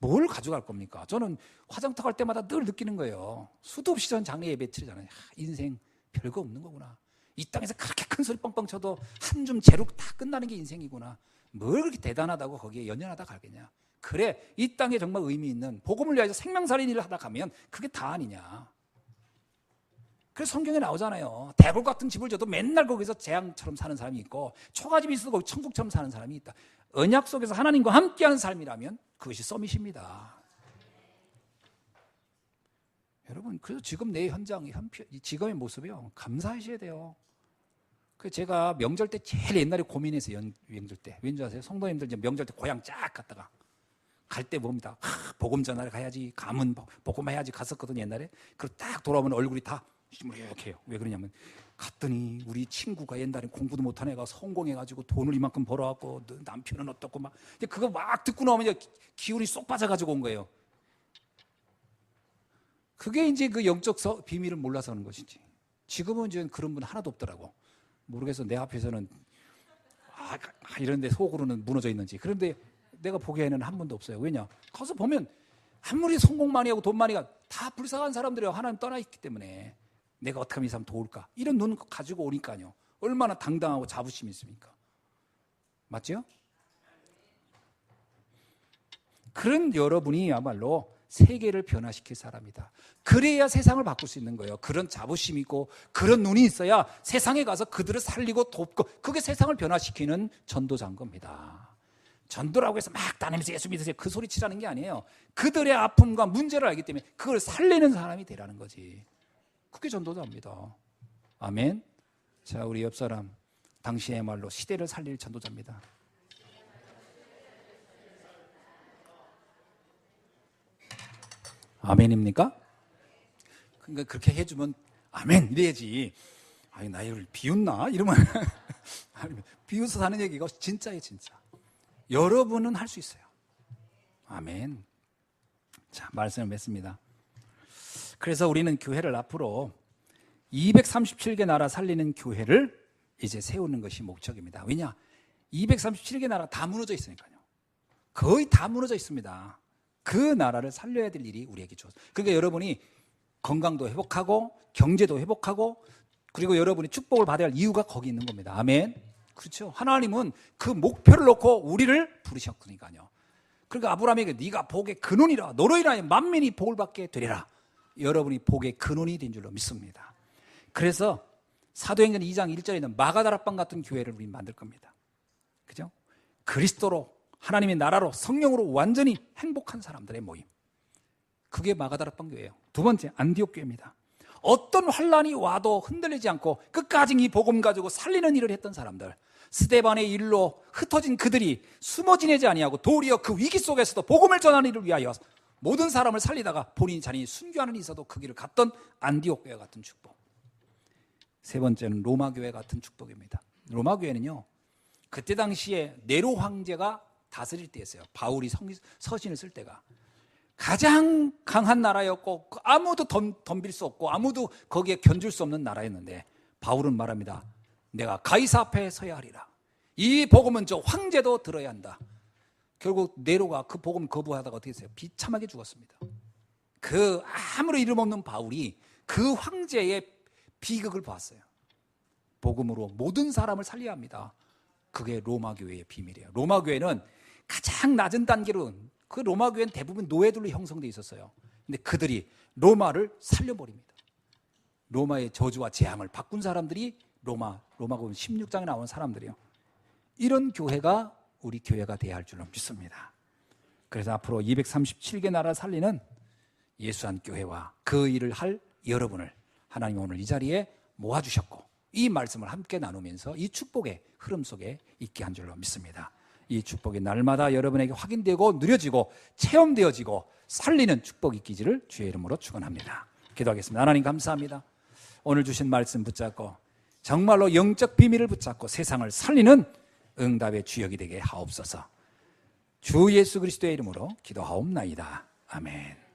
뭘 가져갈 겁니까? 저는 화장터 갈 때마다 늘 느끼는 거예요. 수도 없이 전 장례 예배 치르잖아요. 인생 별거 없는 거구나. 이 땅에서 그렇게 큰 소리 뻥뻥 쳐도 한 줌 재로 다 끝나는 게 인생이구나. 뭘 그렇게 대단하다고 거기에 연연하다 가겠냐. 그래, 이 땅에 정말 의미 있는 복음을 위해서 생명살인 일을 하다 가면 그게 다 아니냐. 그래서 성경에 나오잖아요. 대골 같은 집을 줘도 맨날 거기서 재앙처럼 사는 사람이 있고, 초가집이 있어도 거기 천국처럼 사는 사람이 있다. 언약 속에서 하나님과 함께하는 삶이라면 그것이 서밋입니다. 여러분, 그래서 지금 내 현장, 지금의 모습이요, 감사하셔야 돼요. 그 제가 명절 때 제일 옛날에 고민했어요. 명절 때 왠지 아세요? 성도님들 이제 명절 때 고향 쫙 갔다가 갈 때 뭡니다. 복음 전하러 가야지, 가문 복음해야지 갔었거든요, 옛날에. 그리고 딱 돌아오면 얼굴이 다 시무룩해요. 왜 그러냐면, 갔더니 우리 친구가 옛날에 공부도 못한 애가 성공해가지고 돈을 이만큼 벌어갖고 남편은 어떻고 막, 그거 막 듣고 나오면 기운이 쏙 빠져가지고 온 거예요. 그게 이제 그 영적 비밀을 몰라서 하는 것이지. 지금은 이제 그런 분 하나도 없더라고. 모르겠어. 내 앞에서는 이런데 속으로는 무너져 있는지. 그런데 내가 보기에는 한 분도 없어요. 왜냐? 가서 보면 아무리 성공 많이 하고 돈 많이 가, 다 불쌍한 사람들이에요. 하나님 떠나 있기 때문에. 내가 어떻게 하면 이 사람 도울까? 이런 눈 가지고 오니까요. 얼마나 당당하고 자부심이 있습니까? 맞죠? 그런 여러분이야말로 세계를 변화시킬 사람이다. 그래야 세상을 바꿀 수 있는 거예요. 그런 자부심이 있고 그런 눈이 있어야 세상에 가서 그들을 살리고 돕고, 그게 세상을 변화시키는 전도자인 겁니다. 전도라고 해서 막 다니면서 예수 믿으세요, 그 소리 치라는 게 아니에요. 그들의 아픔과 문제를 알기 때문에 그걸 살리는 사람이 되라는 거지. 그게 전도자입니다. 아멘. 자, 우리 옆 사람, 당신의 말로 시대를 살릴 전도자입니다. 아멘입니까? 그러니까 그렇게 해주면 아멘 이래야지. 나를 비웃나? 이러면 비웃어서 하는 얘기가 진짜예요, 진짜. 여러분은 할 수 있어요. 아멘. 자, 말씀을 맺습니다. 그래서 우리는 교회를 앞으로 237개 나라 살리는 교회를 이제 세우는 것이 목적입니다. 왜냐? 237개 나라 다 무너져 있으니까요. 거의 다 무너져 있습니다. 그 나라를 살려야 될 일이 우리에게 주어졌어요. 그러니까 여러분이 건강도 회복하고 경제도 회복하고, 그리고 여러분이 축복을 받아야 할 이유가 거기 있는 겁니다. 아멘. 그렇죠. 하나님은 그 목표를 놓고 우리를 부르셨으니까요. 그러니까 아브라함에게 네가 복의 근원이라, 너로 인하여 만민이 복을 받게 되리라. 여러분이 복의 근원이 된 줄로 믿습니다. 그래서 사도행전 2장 1절에 있는 마가다락방 같은 교회를 우리는 만들 겁니다. 그죠? 그리스도로, 하나님의 나라로, 성령으로 완전히 행복한 사람들의 모임. 그게 마가다락방 교회예요. 두 번째, 안디옥 교회입니다. 어떤 환란이 와도 흔들리지 않고 끝까지 이 복음 가지고 살리는 일을 했던 사람들. 스데반의 일로 흩어진 그들이 숨어 지내지 아니하고 도리어 그 위기 속에서도 복음을 전하는 일을 위하여 모든 사람을 살리다가 본인 자신이 순교하는 일이 있어도 그 길을 갔던 안디옥 교회 같은 축복. 세 번째는 로마 교회 같은 축복입니다. 로마 교회는요, 그때 당시에 네로 황제가 다스릴 때였어요. 바울이 서신을 쓸 때가 가장 강한 나라였고 아무도 덤빌 수 없고 아무도 거기에 견줄 수 없는 나라였는데, 바울은 말합니다. 내가 가이사 앞에 서야 하리라. 이 복음은 저 황제도 들어야 한다. 결국 네로가 그 복음 거부하다가 어떻게 했어요? 비참하게 죽었습니다. 그 아무런 이름 없는 바울이 그 황제의 비극을 봤어요. 복음으로 모든 사람을 살려야 합니다. 그게 로마 교회의 비밀이에요. 로마 교회는 가장 낮은 단계로, 그 로마 교회는 대부분 노예들로 형성되어 있었어요. 근데 그들이 로마를 살려버립니다. 로마의 저주와 재앙을 바꾼 사람들이 로마복음 16장에 나온 사람들이요. 이런 교회가 우리 교회가 돼야 할 줄로 믿습니다. 그래서 앞으로 237개 나라를 살리는 예수한 교회와 그 일을 할 여러분을 하나님이 오늘 이 자리에 모아주셨고, 이 말씀을 함께 나누면서 이 축복의 흐름 속에 있게 한 줄로 믿습니다. 이 축복이 날마다 여러분에게 확인되고 누려지고 체험되어지고 살리는 축복이 있기를 주의 이름으로 축원합니다. 기도하겠습니다. 하나님 감사합니다. 오늘 주신 말씀 붙잡고 정말로 영적 비밀을 붙잡고 세상을 살리는 응답의 주역이 되게 하옵소서. 주 예수 그리스도의 이름으로 기도하옵나이다. 아멘.